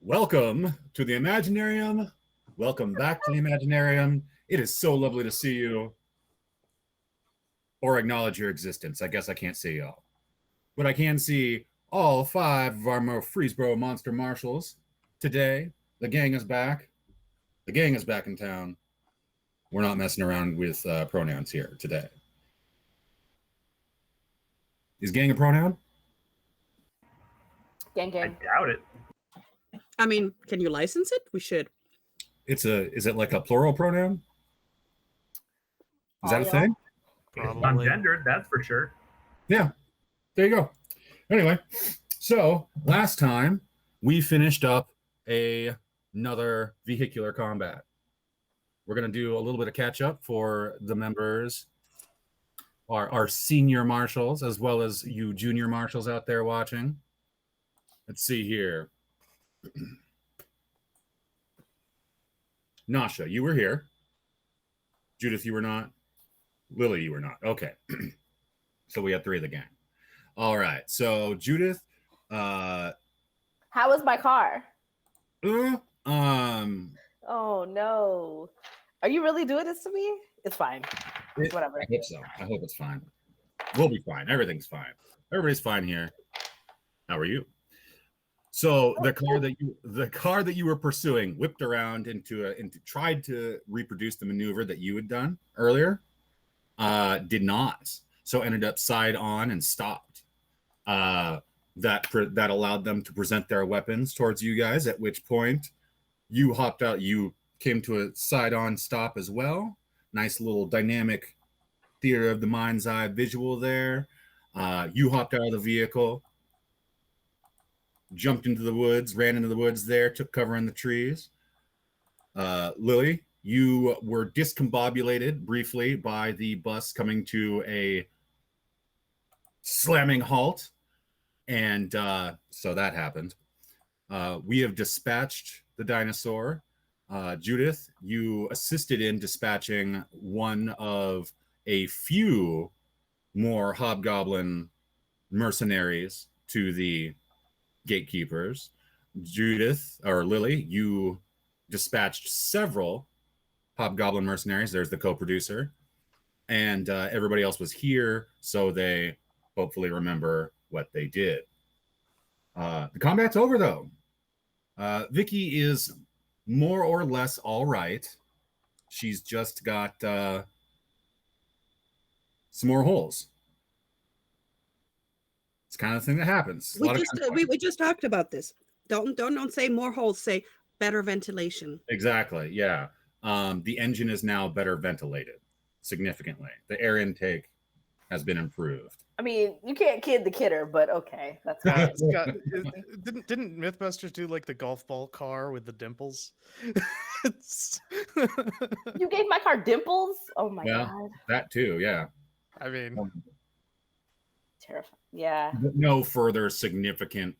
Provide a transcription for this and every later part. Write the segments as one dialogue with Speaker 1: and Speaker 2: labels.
Speaker 1: Welcome to the Imaginarium. Welcome back to the Imaginarium. It is so lovely to see you or acknowledge your existence. I guess I can't see y'all, but I can see all five of our Freezeboro Monster Marshals. Today, the gang is back. The gang is back in town. We're not messing around with pronouns here today. Is gang a pronoun?
Speaker 2: Gang, gang.
Speaker 3: I doubt it.
Speaker 4: I mean, can you license it? We should.
Speaker 1: Is it like a plural pronoun? Is that a thing?
Speaker 3: It's non-gendered, that's for sure.
Speaker 1: Yeah, there you go. Anyway, so last time we finished up another vehicular combat. We're going to do a little bit of catch up for the members, our senior marshals, as well as you junior marshals out there watching. Let's see here. Nasha, you were here. Judith, you were not. Lily, you were not. Okay. So we had three of the gang. All right. So Judith.
Speaker 2: How was my car?
Speaker 1: Oh
Speaker 2: no. Are you really doing this to me? It's fine. Whatever.
Speaker 1: I hope so. I hope it's fine. We'll be fine. Everything's fine. Everybody's fine here. How are you? So the car that you were pursuing whipped around into tried to reproduce the maneuver that you had done earlier. Did not. So ended up side on and stopped. That allowed them to present their weapons towards you guys, at which point you hopped out. You came to a side on stop as well. Nice little dynamic theater of the mind's eye visual there. You hopped out of the vehicle, jumped into the woods, ran into the woods there, took cover in the trees. Lily, you were discombobulated briefly by the bus coming to a slamming halt. And so that happened. We have dispatched the dinosaur. Judith, you assisted in dispatching one of a few more hobgoblin mercenaries to the gatekeepers. Judith, or Lily, you dispatched several hobgoblin mercenaries. There's the co-producer. And everybody else was here, so they hopefully remember what they did. The combat's over, though. Vicky is more or less all right. She's just got some more holes. It's kind of the thing that happens.
Speaker 4: We just talked about this. Don't say more holes. Say better ventilation.
Speaker 1: Exactly. Yeah. The engine is now better ventilated significantly. The air intake has been improved.
Speaker 2: I mean, you can't kid the kidder, but okay, that's fine.
Speaker 5: Didn't Mythbusters do like the golf ball car with the dimples?
Speaker 2: You gave my car dimples? Oh my god.
Speaker 1: That too, yeah.
Speaker 5: I mean,
Speaker 2: terrifying. Yeah.
Speaker 1: No further significant,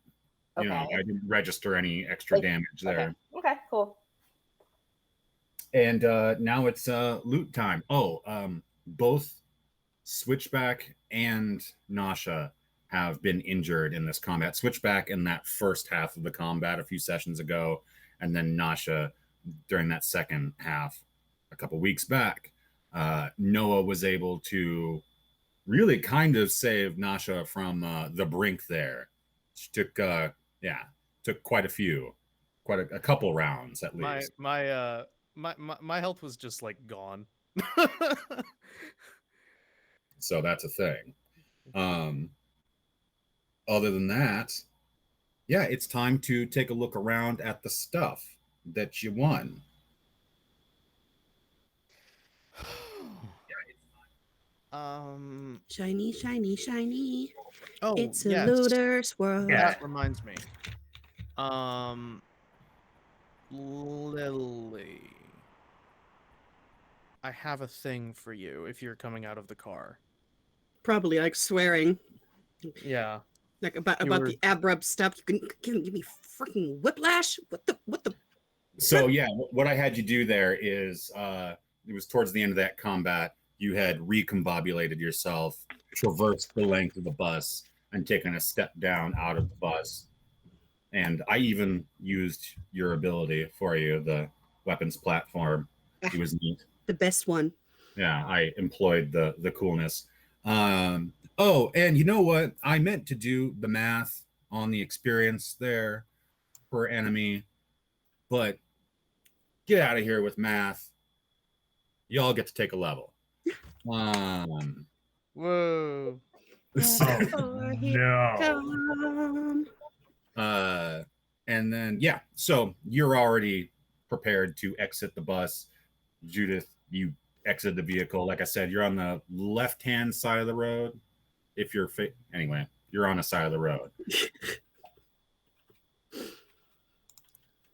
Speaker 2: Okay.
Speaker 1: I didn't register any extra damage there.
Speaker 2: Okay, cool.
Speaker 1: And now it's loot time. Both Switchback and Nasha have been injured in this combat. Switchback in that first half of the combat a few sessions ago, and then Nasha during that second half a couple weeks back. Noah was able to really kind of save Nasha from the brink there. She took quite a couple rounds at least.
Speaker 5: My health was just like gone.
Speaker 1: So that's a thing. Other than that, yeah, it's time to take a look around at the stuff that you won.
Speaker 4: Shiny, shiny, shiny.
Speaker 5: Oh,
Speaker 4: it's a looter's world.
Speaker 5: Yeah. That reminds me. Lily, I have a thing for you if you're coming out of the car.
Speaker 4: Probably like swearing.
Speaker 5: Yeah.
Speaker 4: Like about the abrupt stuff. You can give me freaking whiplash. What the?
Speaker 1: So yeah, what I had you do there is it was towards the end of that combat. You had recombobulated yourself, traversed the length of the bus, and taken a step down out of the bus, And I even used your ability for you, the weapons platform. It was neat.
Speaker 4: The best one.
Speaker 1: Yeah, I employed the coolness. Oh, and you know what? I meant to do the math on the experience there per enemy, but get out of here with math. Y'all get to take a level.
Speaker 5: Whoa.
Speaker 4: Oh, here
Speaker 3: No.
Speaker 4: come.
Speaker 1: And then yeah, so you're already prepared to exit the bus. Judith, you exit the vehicle. Like I said, you're on the left-hand side of the road. If you're anyway, you're on a side of the road.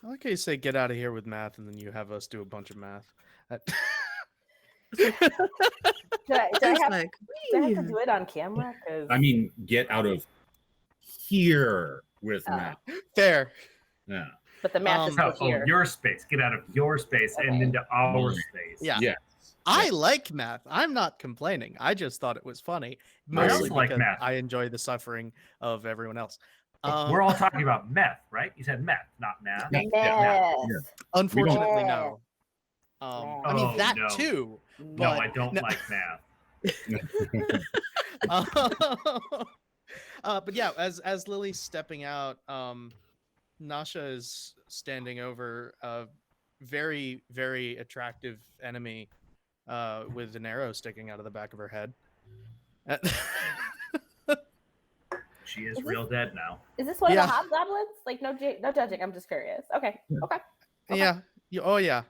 Speaker 5: I like how you say get out of here with math, and then you have us do a bunch of math.
Speaker 2: Do I
Speaker 4: It's
Speaker 2: have
Speaker 4: like,
Speaker 2: to do it on camera? 'Cause-
Speaker 1: I mean, get out of here with
Speaker 2: Oh.
Speaker 1: Matt.
Speaker 5: Fair.
Speaker 1: Yeah.
Speaker 2: but the math is still here.
Speaker 3: Your space. Get out of your space and
Speaker 2: Okay.
Speaker 3: into our
Speaker 1: Yeah.
Speaker 3: space.
Speaker 5: Yeah.
Speaker 1: Yeah.
Speaker 5: I like math. I'm not complaining. I just thought it was funny. Mostly
Speaker 3: also like
Speaker 5: because
Speaker 3: math.
Speaker 5: I enjoy the suffering of everyone else.
Speaker 3: We're all talking about meth, right? You said meth, not math.
Speaker 1: Yeah.
Speaker 2: Yes.
Speaker 5: Unfortunately,
Speaker 2: Yeah.
Speaker 5: no. I mean
Speaker 3: Oh,
Speaker 5: that
Speaker 3: no.
Speaker 5: too.
Speaker 3: No,
Speaker 5: But
Speaker 3: I don't
Speaker 5: no.
Speaker 3: like math.
Speaker 5: But yeah, as Lily's stepping out, Nasha is standing over a very, very attractive enemy with an arrow sticking out of the back of her head.
Speaker 3: She is real dead now.
Speaker 2: Is this one
Speaker 5: Yeah.
Speaker 2: of the hobgoblins? Like no judging. I'm just curious. Okay. Okay.
Speaker 5: Yeah. Oh yeah.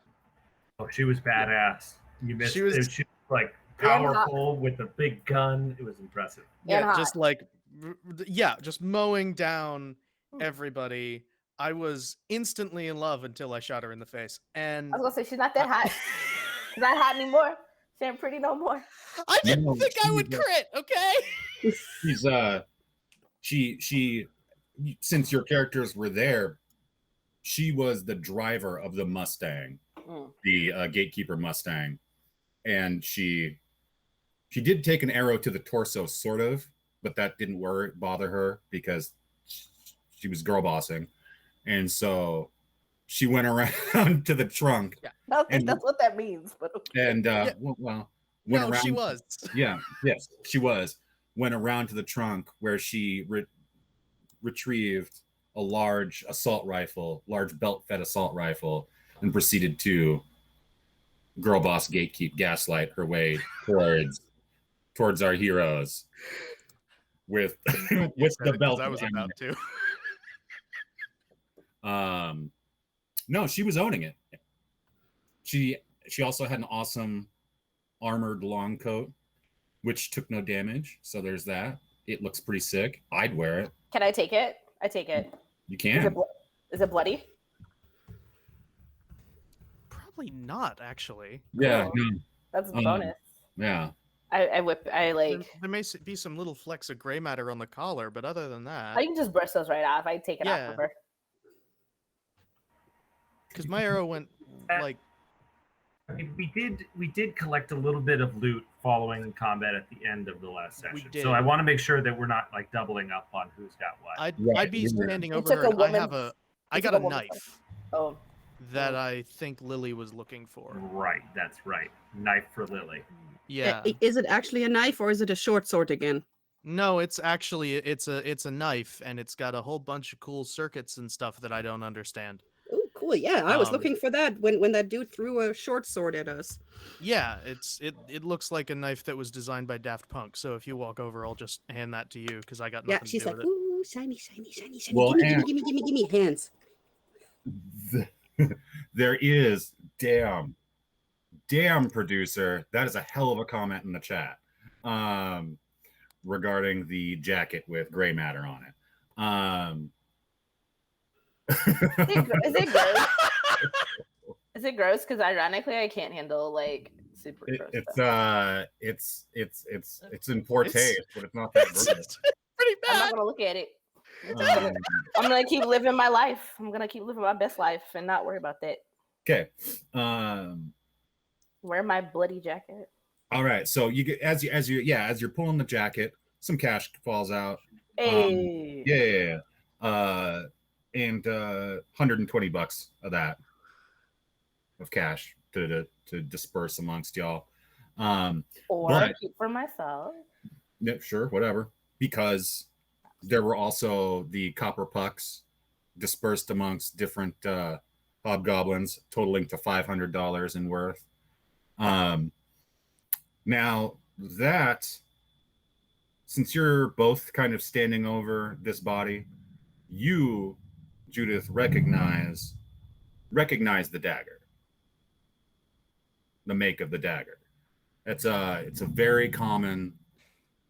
Speaker 3: Oh, she was badass. You missed
Speaker 5: She was-
Speaker 3: it. She was like
Speaker 2: And hot.
Speaker 3: powerful with a big gun. It was impressive.
Speaker 2: And
Speaker 5: Yeah, just
Speaker 2: hot.
Speaker 5: like just mowing down everybody. I was instantly in love until I shot her in the face. And
Speaker 2: I was gonna say she's not that hot. She's not hot anymore. She ain't pretty no more.
Speaker 5: I didn't
Speaker 1: No,
Speaker 5: think I would
Speaker 1: she's,
Speaker 5: crit, okay?
Speaker 1: She's she since your characters were there, she was the driver of the Mustang, the gatekeeper Mustang, and she did take an arrow to the torso, sort of, but that didn't bother her because she was girl bossing, and so she went around to the trunk.
Speaker 2: I don't think
Speaker 1: And-
Speaker 2: that's what that means, but
Speaker 1: And
Speaker 5: Yeah.
Speaker 1: well,
Speaker 5: No,
Speaker 1: went around.
Speaker 5: she was.
Speaker 1: Yes, she was. Went around to the trunk where she retrieved a large assault rifle, large belt-fed assault rifle, and proceeded to girl boss gatekeep gaslight her way towards our heroes with with the belt.
Speaker 5: I was about to.
Speaker 1: No, she was owning it. She also had an awesome armored long coat, which took no damage. So there's that. It looks pretty sick. I'd wear it.
Speaker 2: can I take it? I take it.
Speaker 1: You
Speaker 2: Is
Speaker 1: can.
Speaker 2: is it bloody?
Speaker 5: Probably not, actually.
Speaker 1: Yeah.
Speaker 2: Cool.
Speaker 1: No,
Speaker 2: That's a
Speaker 1: Um,
Speaker 2: bonus.
Speaker 1: yeah.
Speaker 2: I whip. I like.
Speaker 5: There may be some little flecks of gray matter on the collar, but other than that,
Speaker 2: I can just brush those right off. I take it off
Speaker 5: Yeah.
Speaker 2: of her.
Speaker 5: because my arrow went like
Speaker 3: I mean, we did collect a little bit of loot following combat at the end of the last session.
Speaker 5: did.
Speaker 3: So I want to make sure that we're not like doubling up on who's got what.
Speaker 5: I'd be
Speaker 1: Right.
Speaker 5: standing
Speaker 2: You
Speaker 5: over
Speaker 2: took
Speaker 5: her.
Speaker 2: a
Speaker 5: And I have
Speaker 2: woman's-
Speaker 5: I
Speaker 2: you
Speaker 5: got
Speaker 2: took
Speaker 5: a
Speaker 2: a woman's
Speaker 5: knife
Speaker 2: Oh,
Speaker 5: that I think Lily was looking for.
Speaker 3: Right, that's right. Knife for Lily.
Speaker 5: Yeah.
Speaker 4: Is it actually a knife or is it a short sword again?
Speaker 5: No, it's actually it's a knife, and it's got a whole bunch of cool circuits and stuff that I don't understand.
Speaker 4: Oh, cool. Yeah, I was
Speaker 5: Um,
Speaker 4: looking for that when that dude threw a short sword at us.
Speaker 5: Yeah, it looks like a knife that was designed by Daft Punk. So if you walk over, I'll just hand that to you because I got nothing
Speaker 4: Yeah,
Speaker 5: to
Speaker 4: she's
Speaker 5: do
Speaker 4: like,
Speaker 5: with it.
Speaker 4: ooh, shiny, shiny, shiny, shiny.
Speaker 1: Well,
Speaker 4: Gimme hands.
Speaker 1: There is damn producer. That is a hell of a comment in the chat. Regarding the jacket with gray matter on it.
Speaker 2: is it gross? Is it gross? Because ironically, I can't handle like super gross stuff.
Speaker 1: It's in poor
Speaker 5: It's-
Speaker 1: taste, but it's not that
Speaker 5: It's
Speaker 1: gross.
Speaker 5: pretty
Speaker 2: I'm
Speaker 5: bad.
Speaker 2: not gonna look at it.
Speaker 1: Um,
Speaker 2: I'm gonna keep living my life. I'm gonna keep living my best life and not worry about that.
Speaker 1: okay.
Speaker 2: Wear my bloody jacket.
Speaker 1: All right. So you get as you're pulling the jacket, some cash falls out.
Speaker 2: Hey.
Speaker 1: Yeah. and $120 of that of cash to disperse amongst y'all.
Speaker 2: Or
Speaker 1: but
Speaker 2: keep for myself.
Speaker 1: yeah, sure, whatever. Because there were also the copper pucks dispersed amongst different hobgoblins, totaling to $500 in worth. Now that, since you're both kind of standing over this body, you, Judith, recognize the dagger, the make of the dagger. It's a very common,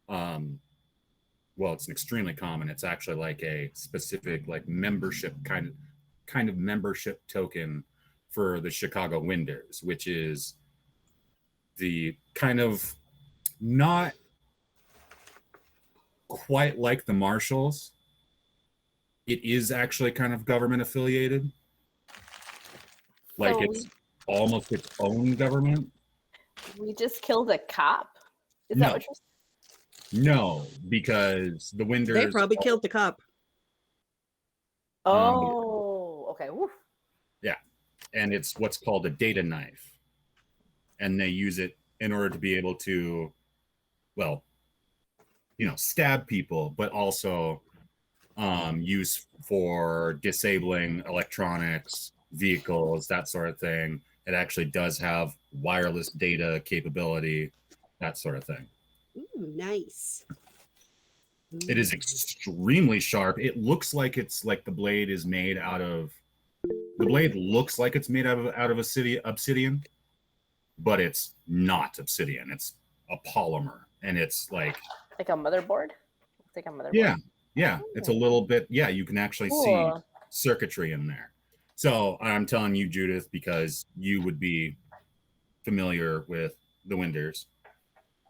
Speaker 1: well, it's an extremely common. It's actually like a specific like membership kind of membership token for the Chicago Winders, which is the kind of not quite like the Marshals. It is actually kind of government affiliated. Like
Speaker 2: So
Speaker 1: it's almost its own government.
Speaker 2: we just killed a cop. Is
Speaker 1: No.
Speaker 2: that what you're saying?
Speaker 1: No, because the Winders.
Speaker 4: They probably killed the cop.
Speaker 2: Oh, okay. Woof.
Speaker 1: And it's what's called a data knife. And they use it in order to be able to, well, stab people, but also use for disabling electronics, vehicles, that sort of thing. It actually does have wireless data capability, that sort of thing.
Speaker 4: Ooh, nice.
Speaker 1: It is extremely sharp. It looks like it's like the blade is made out of. The blade looks like it's made out of obsidian, but it's not obsidian. It's a polymer, and it's like
Speaker 2: Like a motherboard? It's like a motherboard.
Speaker 1: yeah. It's a little bit. Yeah, you can actually see
Speaker 2: Cool.
Speaker 1: circuitry in there. So I'm telling you, Judith, because you would be familiar with the Winders.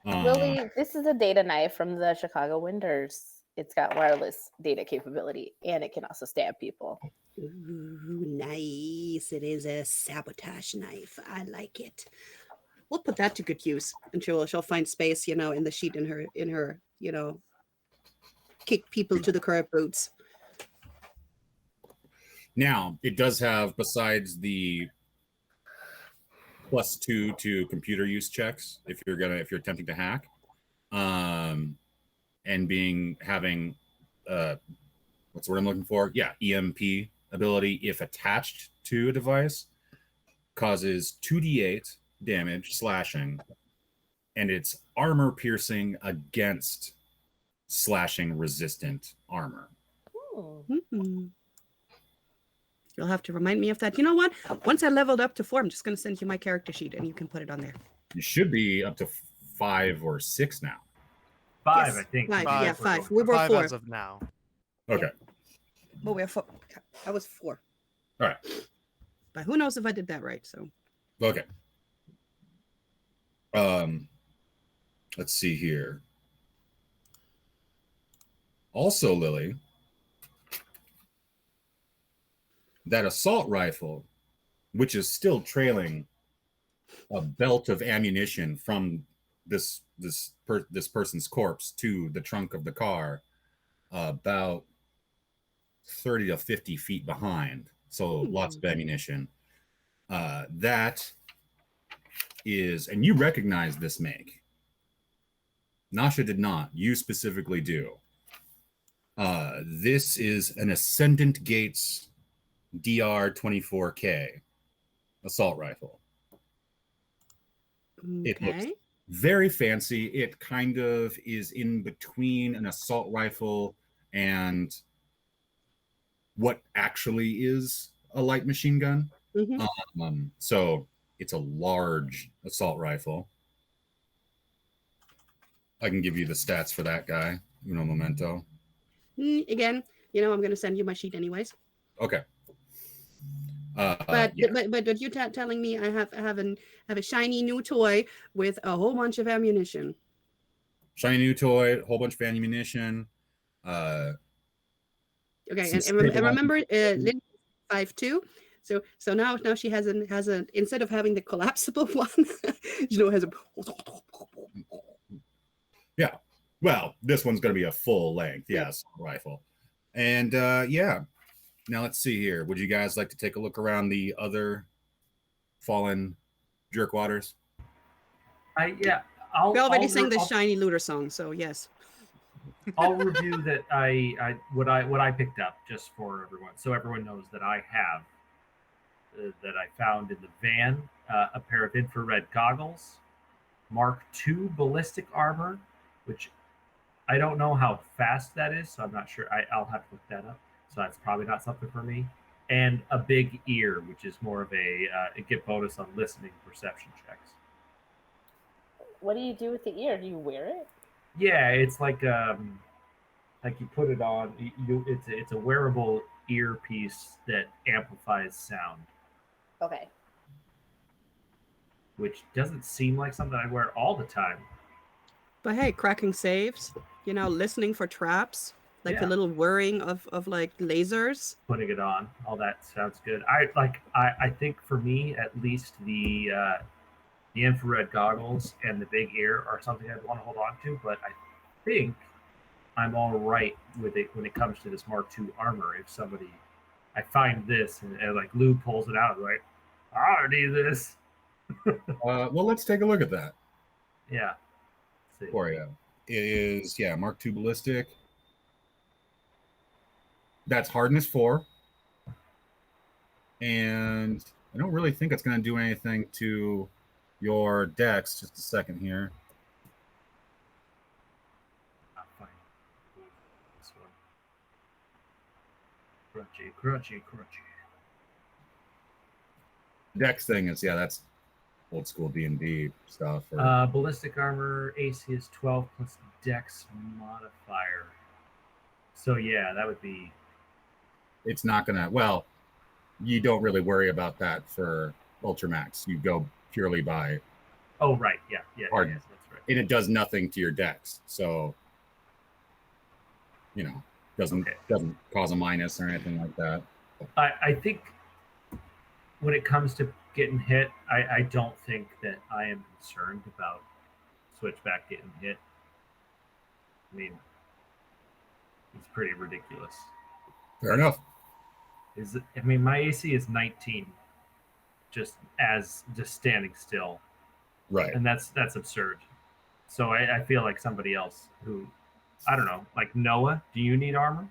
Speaker 2: Lily, this is a data knife from the Chicago Winders. It's got wireless data capability, and it can also stab people.
Speaker 4: Ooh, nice. It is a sabotage knife. I like it. We'll put that to good use, and she'll find space, in the sheet in her, kick people to the curb boots.
Speaker 1: Now, it does have, besides the +2 to computer use checks, if you're attempting to hack, and having what's the word I'm looking for? Yeah, EMP ability, if attached to a device, causes 2d8 damage slashing, and it's armor piercing against slashing resistant armor.
Speaker 2: Ooh.
Speaker 4: Mm-hmm. You'll have to remind me of that. You know what? Once I leveled up to 4, I'm just going to send you my character sheet, and you can put it on there.
Speaker 1: You should be up to 5 or 6 now.
Speaker 3: 5,
Speaker 4: Yes,
Speaker 3: I think.
Speaker 4: 5.
Speaker 5: Five.
Speaker 4: Yeah,
Speaker 3: We're
Speaker 4: 5.
Speaker 3: going
Speaker 4: We were
Speaker 5: 5
Speaker 4: 4.
Speaker 5: as of now.
Speaker 1: Okay.
Speaker 4: Oh, we're 4. I was 4.
Speaker 1: All right.
Speaker 4: But who knows if I did that right? So.
Speaker 1: Okay. Let's see here. Also, Lily, that assault rifle, which is still trailing a belt of ammunition from this person's corpse to the trunk of the car, about 30 to 50 feet behind. So lots of ammunition. That is, and you recognize this make. Nasha did not. You specifically do. This is an Ascendant Gates DR-24K assault rifle.
Speaker 4: Okay.
Speaker 1: It looks very fancy. It kind of is in between an assault rifle and what actually is a light machine gun.
Speaker 4: Mm-hmm.
Speaker 1: So it's a large assault rifle. I can give you the stats for that guy. Memento.
Speaker 4: Again, I'm going to send you my sheet anyways.
Speaker 1: Okay.
Speaker 4: But
Speaker 1: yeah.
Speaker 4: but you telling me I have a shiny new toy with a whole bunch of ammunition.
Speaker 1: Shiny new toy, whole bunch of ammunition.
Speaker 4: Okay, and remember, Lynn 5'2". So now she has a instead of having the collapsible one, has a.
Speaker 1: Yeah. Well, this one's going to be a full length, yes, rifle. And yeah, Now let's see here. Would you guys like to take a look around the other fallen jerkwaters?
Speaker 3: I'll
Speaker 4: We already sang the
Speaker 3: I'll-
Speaker 4: shiny looter song, so yes.
Speaker 3: I'll review that what I picked up just for everyone, so everyone knows that I have that I found in the van a pair of infrared goggles, Mark II ballistic armor, which I don't know how fast that is, so I'm not sure. I'll have to look that up. So that's probably not something for me. And a big ear, which is more of a get bonus on listening perception checks.
Speaker 2: What do you do with the ear? Do you wear it?
Speaker 3: Yeah, it's like you put it on. It's a wearable earpiece that amplifies sound,
Speaker 2: Okay.
Speaker 3: which doesn't seem like something I wear all the time.
Speaker 4: But hey, cracking saves, listening for traps, like
Speaker 3: Yeah.
Speaker 4: the little whirring of like lasers.
Speaker 3: Putting it on, all that sounds good. I think for me at least the infrared goggles and the big ear are something I'd want to hold on to, but I think I'm all right with it when it comes to this Mark II armor. If I find this and like Lou pulls it out, right? I need this.
Speaker 1: Well, let's take a look at that
Speaker 3: Yeah. Let's see.
Speaker 1: for you. It is, Mark II ballistic. That's hardness 4. And I don't really think it's going to do anything to your dex. Just a second here.
Speaker 3: Ah, fine. This one. Crunchy.
Speaker 1: Dex thing is, that's old school D&D stuff.
Speaker 3: Ballistic armor AC is 12 plus dex modifier. So yeah, that would be.
Speaker 1: It's not going to, well, you don't really worry about that for Ultramax. You go purely by,
Speaker 3: Oh right, yeah,
Speaker 1: Hardness.
Speaker 3: yes, that's right.
Speaker 1: and it does nothing to your dex. So, doesn't cause a minus or anything like that.
Speaker 3: I think when it comes to getting hit, I don't think that I am concerned about Switchback getting hit. I mean, it's pretty ridiculous.
Speaker 1: Fair enough.
Speaker 3: My AC is 19, just standing still,
Speaker 1: Right.
Speaker 3: and that's absurd. So I feel like somebody else who, I don't know, like Noah. Do you need armor?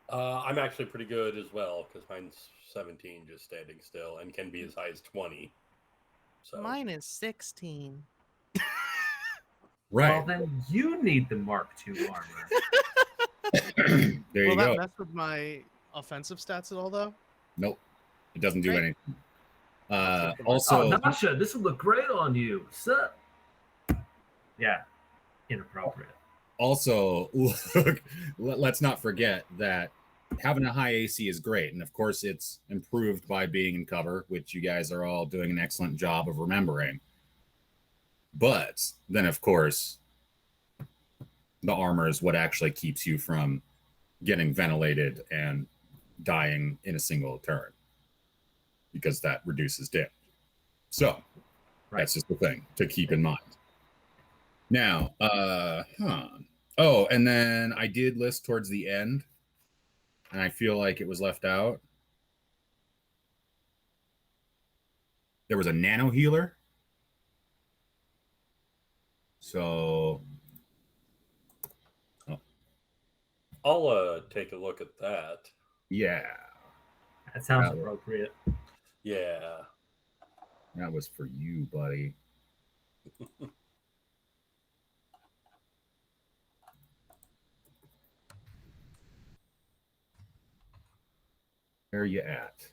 Speaker 6: I'm actually pretty good as well because mine's 17 just standing still and can be as high as 20. So
Speaker 5: Mine is 16.
Speaker 1: Right.
Speaker 3: Well, then you need the Mark II armor.
Speaker 1: There
Speaker 5: Will
Speaker 1: you
Speaker 5: that
Speaker 1: go.
Speaker 5: mess with my offensive stats at all, though?
Speaker 1: Nope. It doesn't do
Speaker 5: Great.
Speaker 1: anything.
Speaker 5: I'll take the
Speaker 1: Also,
Speaker 3: Nasha, this would look great on you. Sup? Yeah, inappropriate.
Speaker 1: also, look, let's not forget that having a high AC is great. And of course, it's improved by being in cover, which you guys are all doing an excellent job of remembering. But then, of course, the armor is what actually keeps you from getting ventilated and dying in a single turn, because that reduces damage. So that's just the thing to keep in mind. Now, oh, and then I did list towards the end, and I feel like it was left out. There was a Nano Healer. So
Speaker 6: I'll take a look at that.
Speaker 1: yeah,
Speaker 3: That sounds appropriate.
Speaker 6: Yeah.
Speaker 1: that was for you, buddy. Where are you at?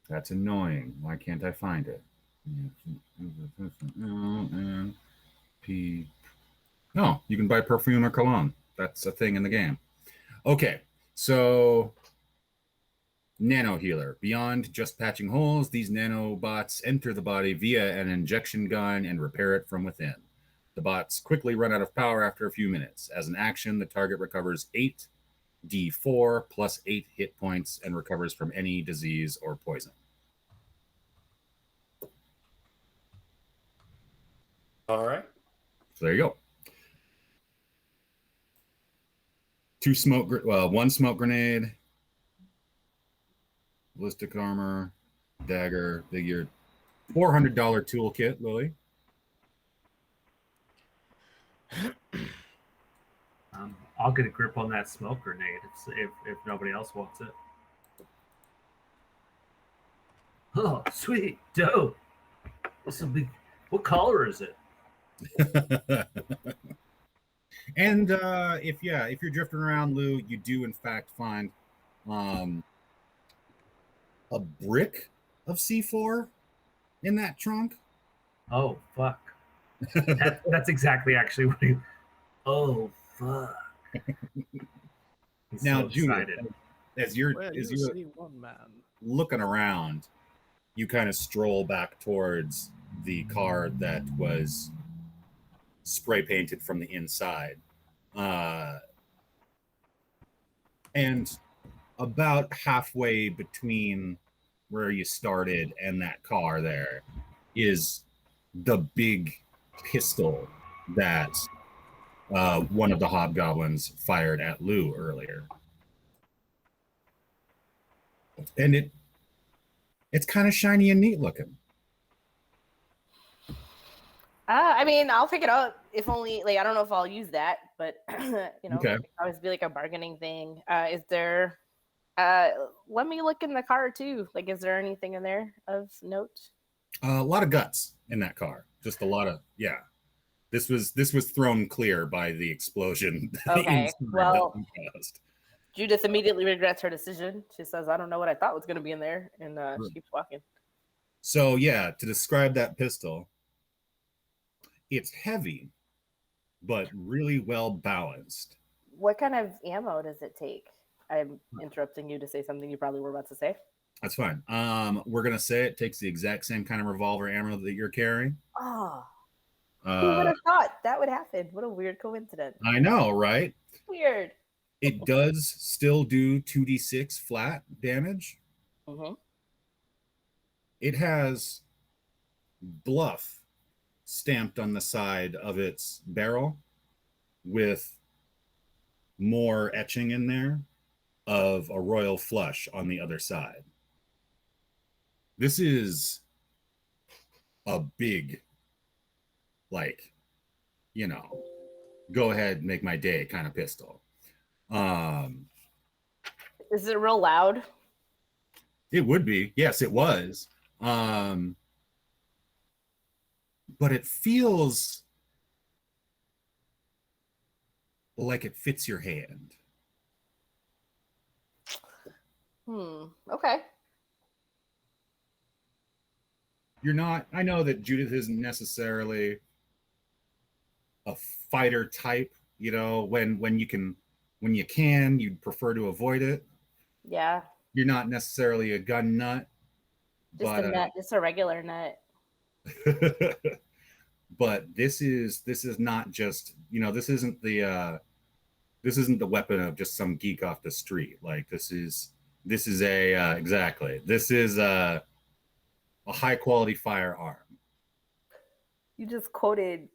Speaker 1: That's annoying. Why can't I find it? No, you can buy perfume or cologne. That's a thing in the game. Okay, so Nano Healer. Beyond just patching holes, these nanobots enter the body via an injection gun and repair it from within. The bots quickly run out of power after a few minutes. As an action, the target recovers 8d4 plus 8 hit points and recovers from any disease or poison. So there you go. One smoke grenade, ballistic armor, dagger, figure, $400 toolkit, Lily.
Speaker 3: I'll get a grip on that smoke grenade if nobody else wants it. Oh, sweet, dope. This will be. What color is it?
Speaker 1: And if you're drifting around, Lou, you do in fact find a brick of C4 in that trunk.
Speaker 3: Oh fuck! That's exactly actually what he. Oh fuck! He's
Speaker 1: Now,
Speaker 3: so
Speaker 1: Judith,
Speaker 3: excited.
Speaker 1: as you're
Speaker 5: Well, you see one man.
Speaker 1: looking around, you kind of stroll back towards the car that was spray painted from the inside. And about halfway between where you started and that car there is the big pistol that one of the hobgoblins fired at Lou earlier. And it's kind of shiny and neat looking.
Speaker 2: I mean, I'll pick it up if only. Like, I don't know if I'll use that, but
Speaker 1: Okay.
Speaker 2: it could always be like a bargaining thing. Is there? Let me look in the car too. Like, is there anything in there of note?
Speaker 1: A lot of guts in that car. Just a lot of This was thrown clear by the explosion.
Speaker 2: Okay, well,
Speaker 1: that caused.
Speaker 2: Judith immediately regrets her decision. She says, "I don't know what I thought was going to be in there," and she keeps walking.
Speaker 1: So yeah, to describe that pistol, it's heavy, but really well balanced.
Speaker 2: What kind of ammo does it take? I'm interrupting you to say something you probably were about to say.
Speaker 1: That's fine. We're gonna say it takes the exact same kind of revolver ammo that you're carrying.
Speaker 2: Oh, who would have thought that would happen? What a weird coincidence.
Speaker 1: I know, right?
Speaker 2: Weird.
Speaker 1: It does still do 2d6 flat damage.
Speaker 2: Mm-hmm.
Speaker 1: It has bluff stamped on the side of its barrel with more etching in there of a royal flush on the other side. This is a big, like, go ahead, make my day kind of pistol.
Speaker 2: Is it real loud?
Speaker 1: It would be. Yes, it was. But it feels like it fits your hand.
Speaker 2: Okay.
Speaker 1: You're not, I know that Judith isn't necessarily a fighter type, when you can, you'd prefer to avoid it.
Speaker 2: Yeah.
Speaker 1: You're not necessarily a gun nut.
Speaker 2: Just a nut, just a regular nut.
Speaker 1: But this is not just, this isn't the weapon of just some geek off the street. Like this is a high quality firearm.
Speaker 2: You just quoted.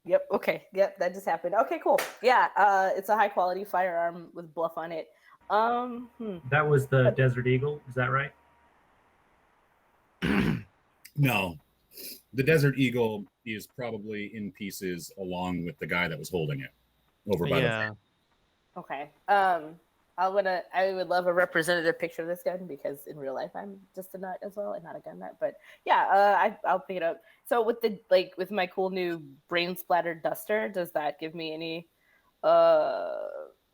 Speaker 2: Yep. Okay. Yep. That just happened. Okay. Cool. Yeah. It's a high quality firearm with bluff on it.
Speaker 3: That was the Desert Eagle. Is that right?
Speaker 1: No, the Desert Eagle is probably in pieces along with the guy that was holding it over by the.
Speaker 2: Okay. I would love a representative picture of this gun because in real life I'm just a nut as well and not a gun nut. But yeah, I'll pick it up. So with my cool new brain splattered duster, does that give me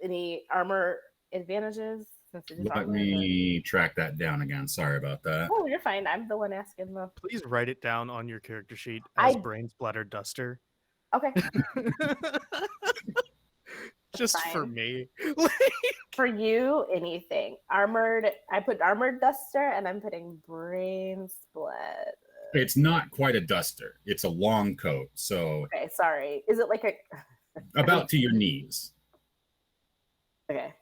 Speaker 2: any armor advantages?
Speaker 1: Let me track that down again. Sorry about that.
Speaker 2: Oh, you're fine. I'm the one asking though.
Speaker 5: Please write it down on your character sheet as brain splatter duster.
Speaker 2: Okay.
Speaker 5: Just for me.
Speaker 2: For you, anything. Armored. I put armored duster and I'm putting brain splat.
Speaker 1: It's not quite a duster. It's a long coat. So
Speaker 2: okay, sorry. Is it like a
Speaker 1: about to your knees?
Speaker 2: Okay.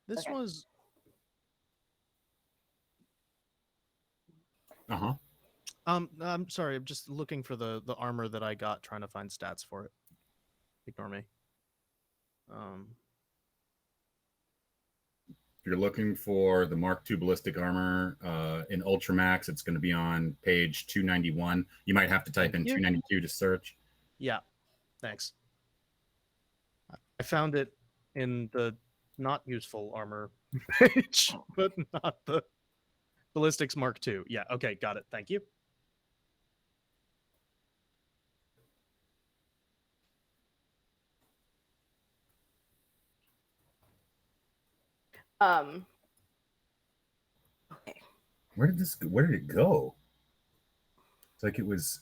Speaker 5: This was I'm sorry. I'm just looking for the armor that I got, trying to find stats for it. Ignore me.
Speaker 1: If you're looking for the Mark II Ballistic Armor in Ultramax, it's going to be on page 291. You might have to type in 292 to search.
Speaker 5: Yeah, thanks. I found it in the not useful armor page, but not the Ballistics Mark II. Yeah, okay, got it. Thank you.
Speaker 2: Okay.
Speaker 1: Where did it go? It's like it was.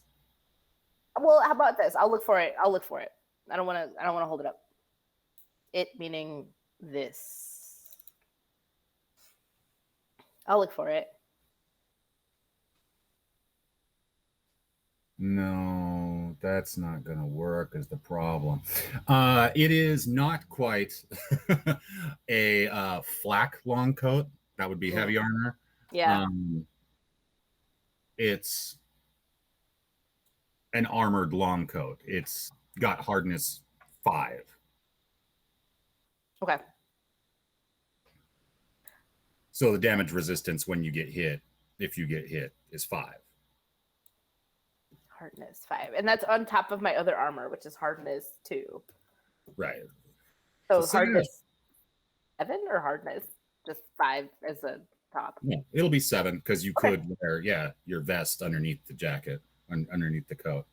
Speaker 2: Well, how about this? I'll look for it. I don't want to hold it up. It meaning this. I'll look for it.
Speaker 1: No, that's not going to work is the problem. It is not quite a flak long coat. That would be heavy armor.
Speaker 2: Yeah.
Speaker 1: It's an armored long coat. It's got hardness 5.
Speaker 2: Okay.
Speaker 1: So the damage resistance when you get hit, if you get hit, is 5.
Speaker 2: Hardness 5. And that's on top of my other armor, which is hardness 2.
Speaker 1: Right.
Speaker 2: So
Speaker 1: So
Speaker 2: hardness 7 or hardness just 5 as a top.
Speaker 1: Yeah, it'll be 7 because you could wear your vest underneath the jacket, underneath the coat.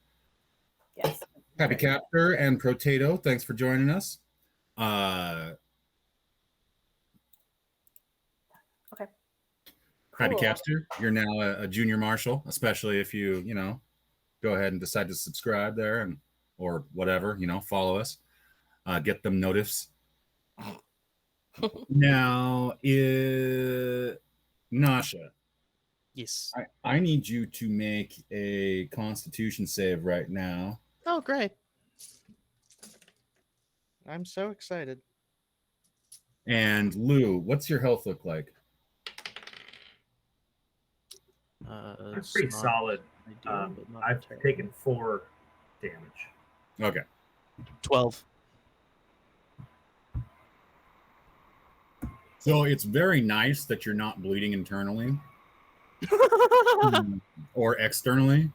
Speaker 2: Yes.
Speaker 1: Happy Captor and Protato, thanks for joining us.
Speaker 2: Okay.
Speaker 1: Happy
Speaker 2: Cool.
Speaker 1: Capster, you're now a junior marshal, especially if you go ahead and decide to subscribe there and or whatever, follow us, get them notice. Now, Nasha.
Speaker 5: Yes.
Speaker 1: I need you to make a Constitution save right now.
Speaker 5: Oh, great. I'm so excited.
Speaker 1: And Lou, what's your health look like?
Speaker 3: It's pretty solid. I've taken 4 damage.
Speaker 1: Okay.
Speaker 5: 12.
Speaker 1: So it's very nice that you're not bleeding internally or externally,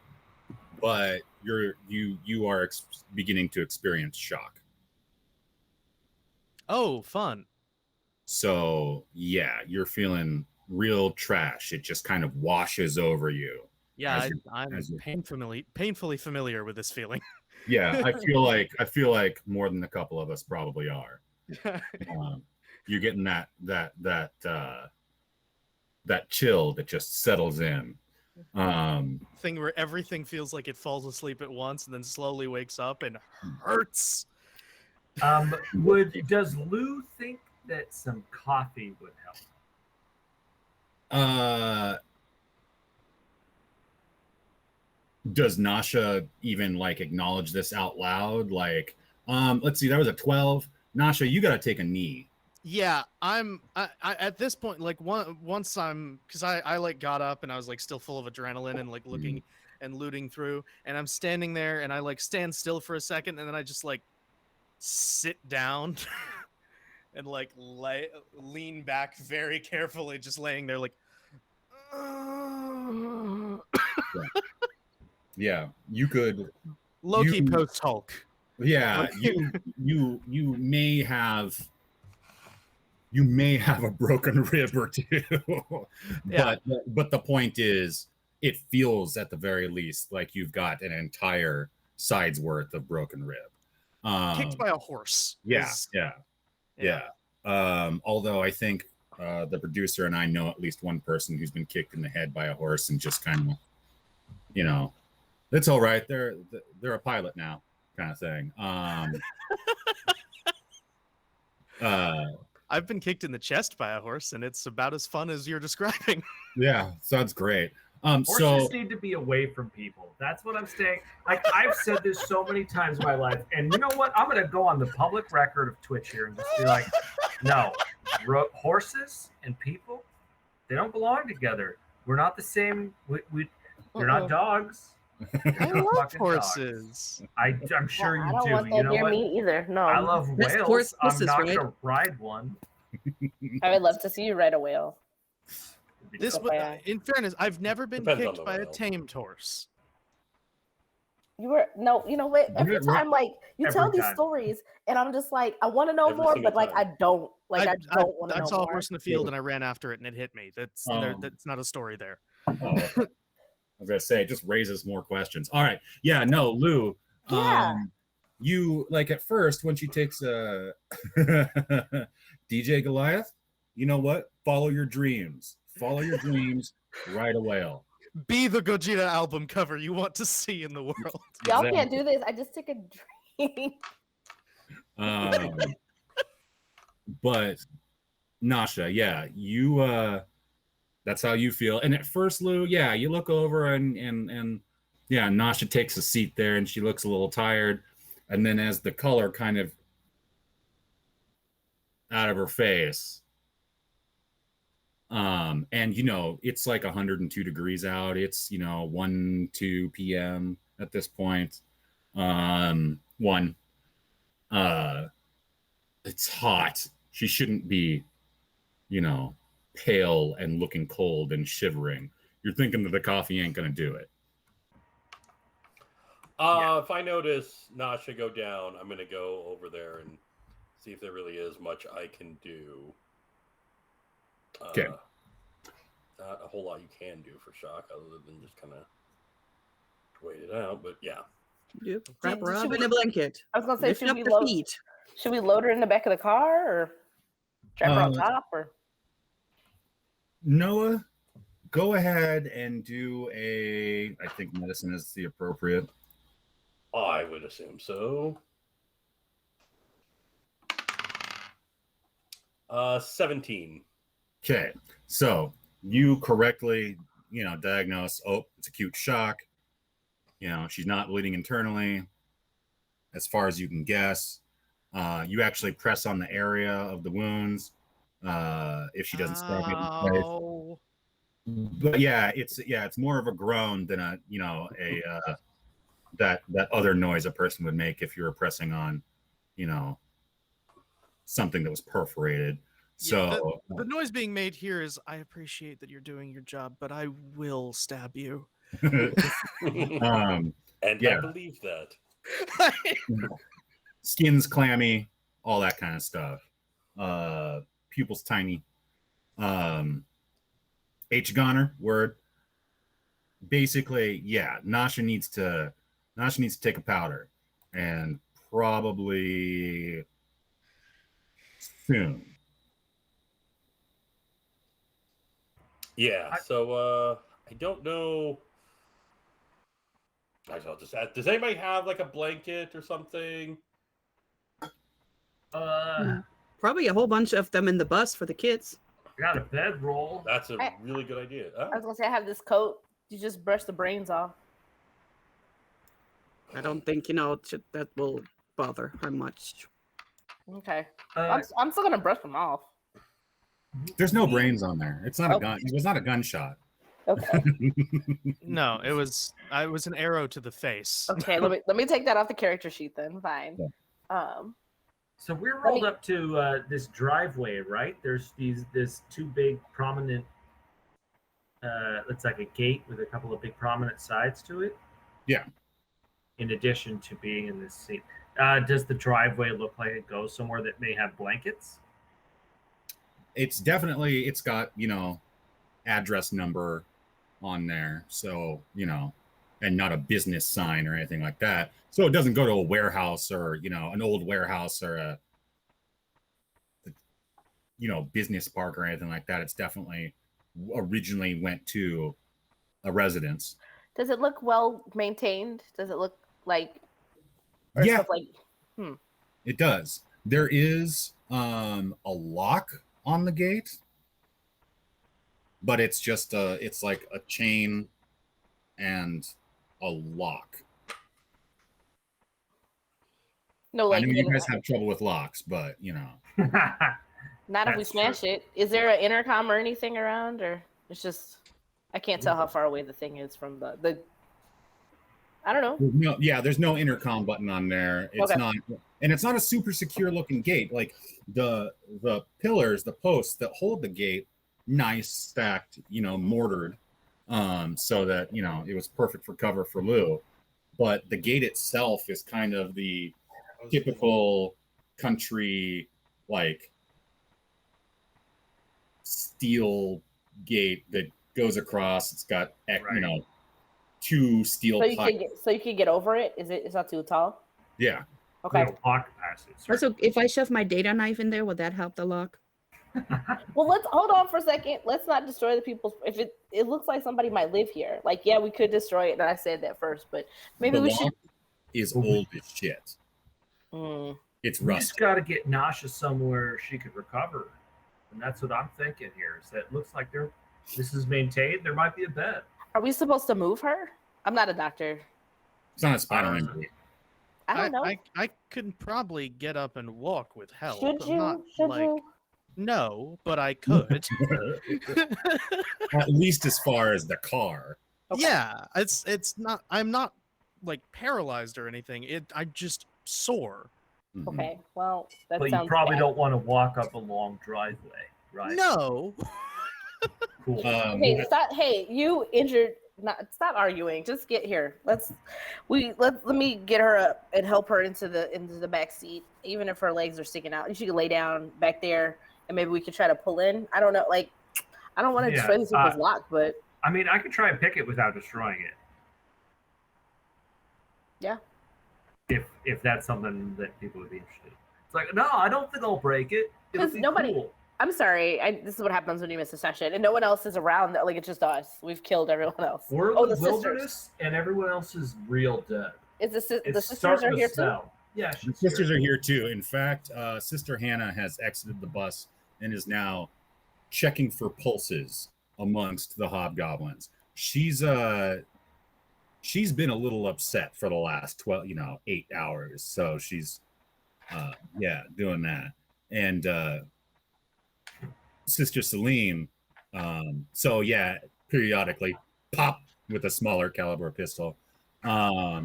Speaker 1: but you are beginning to experience shock.
Speaker 5: Oh, fun.
Speaker 1: So yeah, you're feeling real trash. It just kind of washes over you.
Speaker 5: Yeah, I'm painfully familiar with this feeling.
Speaker 1: Yeah, I feel like more than a couple of us probably are. You're getting that chill that just settles in.
Speaker 5: Thing where everything feels like it falls asleep at once and then slowly wakes up and hurts.
Speaker 3: Does Lou think that some coffee would help?
Speaker 1: Does Nasha even acknowledge this out loud? Let's see, that was a 12. Nasha, you got to take a knee.
Speaker 5: Yeah, I at this point, once because I got up and I was still full of adrenaline and looking and looting through, and I'm standing there and I stand still for a second and then I just sit down and lean back very carefully, just laying there
Speaker 1: Yeah, you could
Speaker 5: low-key post Hulk.
Speaker 1: Yeah, you may have a broken rib or two. But the point is, it feels at the very least like you've got an entire side's worth of broken rib.
Speaker 5: Kicked by a horse.
Speaker 1: Yeah. Although I think the producer and I know at least one person who's been kicked in the head by a horse and just kind of, it's all right. They're a pilot now, kind of thing.
Speaker 5: I've been kicked in the chest by a horse, and it's about as fun as you're describing.
Speaker 1: Yeah, sounds great.
Speaker 3: Horses need to be away from people. That's what I'm saying. I've said this so many times in my life, and you know what? I'm going to go on the public record of Twitch here and just be like, no, horses and people, they don't belong together. We're not the same. You're not dogs.
Speaker 5: I
Speaker 3: You're not
Speaker 5: love
Speaker 3: fucking dogs.
Speaker 5: horses.
Speaker 3: I'm sure
Speaker 2: I
Speaker 3: you
Speaker 2: don't
Speaker 3: do.
Speaker 2: want
Speaker 3: You
Speaker 2: that
Speaker 3: know
Speaker 2: near
Speaker 3: what?
Speaker 2: me either. No.
Speaker 3: I love
Speaker 4: That's
Speaker 3: whales. I'm
Speaker 4: horses,
Speaker 3: not
Speaker 4: right?
Speaker 3: gonna ride one.
Speaker 2: I would love to see you ride a whale.
Speaker 5: This,
Speaker 2: Oh, yeah.
Speaker 5: in fairness, I've never been
Speaker 6: Depends on
Speaker 5: kicked
Speaker 6: the
Speaker 5: by a
Speaker 6: whale.
Speaker 5: tamed horse.
Speaker 2: You were no, you know what? Every
Speaker 1: Right, right.
Speaker 2: time, like you tell
Speaker 3: Every
Speaker 2: these
Speaker 3: time.
Speaker 2: stories, and I'm just like, I want to know
Speaker 6: Every
Speaker 2: more,
Speaker 6: single
Speaker 2: but like
Speaker 6: time.
Speaker 2: I don't, like I don't want to
Speaker 5: I
Speaker 2: know
Speaker 5: saw a
Speaker 2: more.
Speaker 5: horse in the field and I ran after it and it hit me. That's not a story there.
Speaker 1: Oh, okay. I was gonna say it just raises more questions. All right, yeah, no, Lou.
Speaker 2: Yeah.
Speaker 1: You like at first when she takes a DJ Goliath. You know what? Follow your dreams. Follow your dreams. Ride a whale.
Speaker 5: Be the Gogeta album cover you want to see in the world.
Speaker 2: Y'all
Speaker 1: Exactly.
Speaker 2: can't do this. I just took a drink.
Speaker 1: But Nasha, yeah, you that's how you feel. And at first, Lou, yeah, you look over and yeah, Nasha takes a seat there and she looks a little tired. And then as the color kind of out of her face, and you know, it's like 102 degrees out. It's, you know, 1-2 p.m. at this point. It's hot. She shouldn't be, you know, pale and looking cold and shivering. You're thinking that the coffee ain't gonna do it.
Speaker 6: If I notice Nasha go down, I'm gonna go over there and see if there really is much I can do.
Speaker 1: Okay.
Speaker 6: Not a whole lot you can do for shock, other than just kind of wait it out. But yeah,
Speaker 4: Yep. Wrap her
Speaker 2: should
Speaker 4: up in
Speaker 2: we-
Speaker 4: a blanket.
Speaker 2: I was gonna say,
Speaker 4: Lift
Speaker 2: should
Speaker 4: up
Speaker 2: we
Speaker 4: the
Speaker 2: load?
Speaker 4: feet.
Speaker 2: Should we load her in the back of the car or strap her on top? Or
Speaker 1: Noah, go ahead and do a. I think medicine is the appropriate.
Speaker 6: I would assume so. 17.
Speaker 1: Okay, so you correctly, you know, diagnose. Oh, it's acute shock. You know, she's not bleeding internally, as far as you can guess. You actually press on the area of the wounds. If she doesn't stab you in the place.
Speaker 5: Oh,
Speaker 1: But yeah, it's more of a groan than a, you know, a that other noise a person would make if you were pressing on, you know, something that was perforated. So
Speaker 5: the noise being made here is, I appreciate that you're doing your job, but I will stab you.
Speaker 6: And
Speaker 1: yeah.
Speaker 6: I believe that.
Speaker 1: Skin's clammy, all that kind of stuff. Pupils tiny. H goner word. Basically, yeah, Nasha needs to take a powder, and probably soon.
Speaker 6: Yeah, so I don't know. Actually, I'll just ask, does anybody have like a blanket or something?
Speaker 4: Probably a whole bunch of them in the bus for the kids.
Speaker 3: I got a bedroll.
Speaker 6: That's a really good idea.
Speaker 2: I was gonna say, I have this coat. You just brush the brains off.
Speaker 4: I don't think, you know, that will bother her much.
Speaker 2: Okay.
Speaker 3: Uh,
Speaker 2: I'm still gonna brush them off.
Speaker 1: There's no brains on there. It's not a
Speaker 2: Okay.
Speaker 1: gun. It was not a gunshot.
Speaker 2: Okay.
Speaker 5: No, it was an arrow to the face.
Speaker 2: Okay. let me take that off the character sheet then. Fine.
Speaker 3: So we're rolled up to this driveway, right? There's this two big prominent. It's like a gate with a couple of big prominent sides to it.
Speaker 1: Yeah.
Speaker 3: In addition to being in this scene, does the driveway look like it goes somewhere that may have blankets?
Speaker 1: It's got, you know, address number on there, so, you know, and not a business sign or anything like that, so it doesn't go to a warehouse or, you know, an old warehouse or a, you know, business park or anything like that. It's definitely originally went to a residence.
Speaker 2: Does it look well maintained? Does it look like? Or
Speaker 1: Yeah.
Speaker 2: stuff like.
Speaker 1: It does. There is a lock on the gate, but it's just it's like a chain and a lock.
Speaker 2: No,
Speaker 1: I
Speaker 2: like
Speaker 1: know you guys have trouble with locks, but you know.
Speaker 2: not if we
Speaker 3: That's
Speaker 2: smash it. Is there an intercom or anything around, or it's just? I can't tell how far away the thing is from the. I don't know.
Speaker 1: No, yeah, there's no intercom button on there. It's
Speaker 2: Okay.
Speaker 1: not, and it's not a super secure looking gate. Like the pillars, the posts that hold the gate, nice stacked, mortared, so that it was perfect for cover for Lou. But the gate itself is kind of the typical country like steel gate that goes across. It's got
Speaker 3: Right.
Speaker 1: two steel pipes.
Speaker 2: So you can get over it. It's not too tall.
Speaker 1: Yeah.
Speaker 2: Okay.
Speaker 3: Little lock capacity.
Speaker 4: Also, if I shove my data knife in there, would that help the lock?
Speaker 2: Well, let's hold on for a second. Let's not destroy the people's. If it looks like somebody might live here, like yeah, we could destroy it. And I said that first, but maybe
Speaker 1: The
Speaker 2: we
Speaker 1: lock
Speaker 2: should.
Speaker 1: is old as shit. It's
Speaker 3: We just
Speaker 1: rusty.
Speaker 3: got to get Nasha somewhere she could recover, and that's what I'm thinking here. Is that it looks like this is maintained. There might be a bed.
Speaker 2: Are we supposed to move her? I'm not a doctor.
Speaker 1: It's not a spinal injury.
Speaker 2: I don't know.
Speaker 5: I could probably get up and walk with help.
Speaker 2: Should
Speaker 5: I'm
Speaker 2: you?
Speaker 5: not,
Speaker 2: Should
Speaker 5: like,
Speaker 2: you?
Speaker 5: No, but I could.
Speaker 1: At least as far as the car.
Speaker 2: Okay.
Speaker 5: Yeah, it's not. I'm not like paralyzed or anything. I'm just sore.
Speaker 1: Mhm.
Speaker 2: Okay. Well, that
Speaker 3: But
Speaker 2: sounds.
Speaker 3: you probably
Speaker 2: bad.
Speaker 3: don't want to walk up a long driveway, right?
Speaker 5: No.
Speaker 3: Cool.
Speaker 2: Okay, stop. Hey, you injured. Stop arguing. Just get here. Let me get her up and help her into the back seat, even if her legs are sticking out. And she can lay down back there, and maybe we could try to pull in. I don't know. Like, I don't want to destroy these people's lock, but
Speaker 3: I mean, I could try and pick it without destroying it.
Speaker 2: yeah.
Speaker 3: If that's something that people would be interested in. It's like, no, I don't think I'll break it. It'll
Speaker 2: 'Cause
Speaker 3: be
Speaker 2: nobody-
Speaker 3: cool.
Speaker 2: I'm sorry. This is what happens when you miss a session, and no one else is around. Like it's just us. We've killed everyone else.
Speaker 3: We're
Speaker 2: Oh,
Speaker 3: in
Speaker 2: the
Speaker 3: the
Speaker 2: sisters.
Speaker 3: wilderness, and everyone else is real dead.
Speaker 2: Is the
Speaker 3: It's
Speaker 2: sisters
Speaker 3: starting
Speaker 2: are
Speaker 3: to
Speaker 2: here too?
Speaker 3: smell. Yeah,
Speaker 1: The sisters are here too. In fact, Sister Hannah has exited the bus and is now checking for pulses amongst the hobgoblins. She's been a little upset for the last 8 hours. So she's doing that. And Sister Celine, periodically pop with a smaller caliber pistol.
Speaker 3: Oh,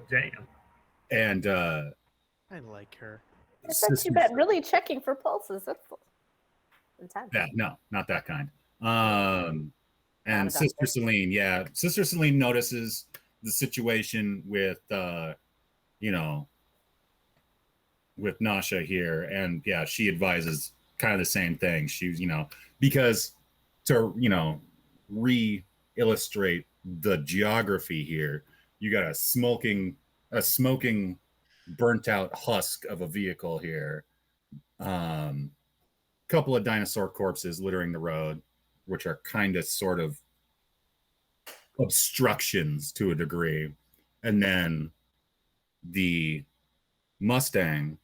Speaker 3: damn.
Speaker 1: And
Speaker 5: I like her.
Speaker 2: It's not too bad. Really checking for pulses. That's intense.
Speaker 1: Yeah, no, not that kind.
Speaker 2: Not
Speaker 1: And
Speaker 2: a
Speaker 1: Sister
Speaker 2: doctor.
Speaker 1: Celine, Sister Celine notices the situation with with Nasha here, and she advises kind of the same thing. She's because to re-illustrate the geography here, you got a smoking burnt out husk of a vehicle here. Couple of dinosaur corpses littering the road, which are kind of sort of obstructions to a degree. And then the Mustang,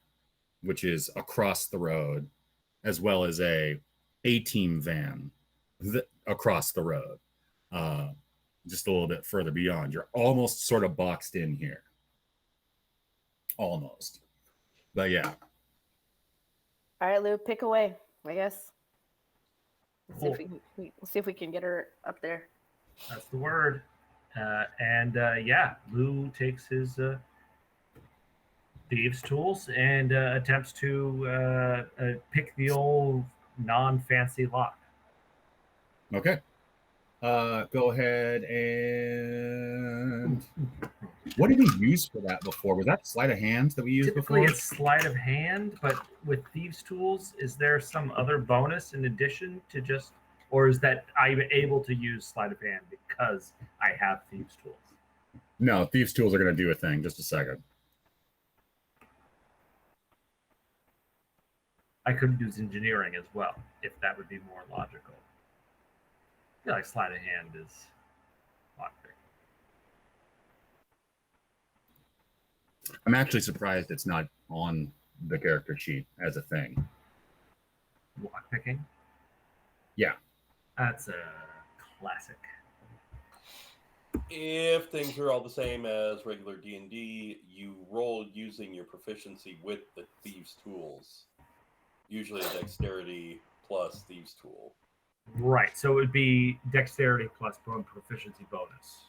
Speaker 1: which is across the road, as well as a A-team van across the road, just a little bit further beyond. You're almost sort of boxed in here. Almost. But yeah.
Speaker 2: All right, Lou, pick away. I guess.
Speaker 3: Cool.
Speaker 2: Let's see if we can get her up there.
Speaker 3: That's the word. Lou takes his thieves' tools and attempts to pick the old non-fancy lock.
Speaker 1: Okay. Go ahead and what did we use for that before? Was that sleight of hand that we used
Speaker 3: Typically,
Speaker 1: before?
Speaker 3: it's sleight of hand, but with thieves' tools, is there some other bonus in addition to just, or is that I'm able to use sleight of hand because I have thieves' tools?
Speaker 1: No, thieves' tools are going to do a thing. Just a second.
Speaker 3: I could use engineering as well, if that would be more logical. I feel like sleight of hand is lockpick.
Speaker 1: I'm actually surprised it's not on the character sheet as a thing.
Speaker 3: Lockpicking?
Speaker 1: Yeah.
Speaker 3: That's a classic.
Speaker 6: If things are all the same as regular D&D, you roll using your proficiency with the thieves' tools. Usually a dexterity plus thieves' tool.
Speaker 3: Right. So it would be dexterity plus bone proficiency bonus.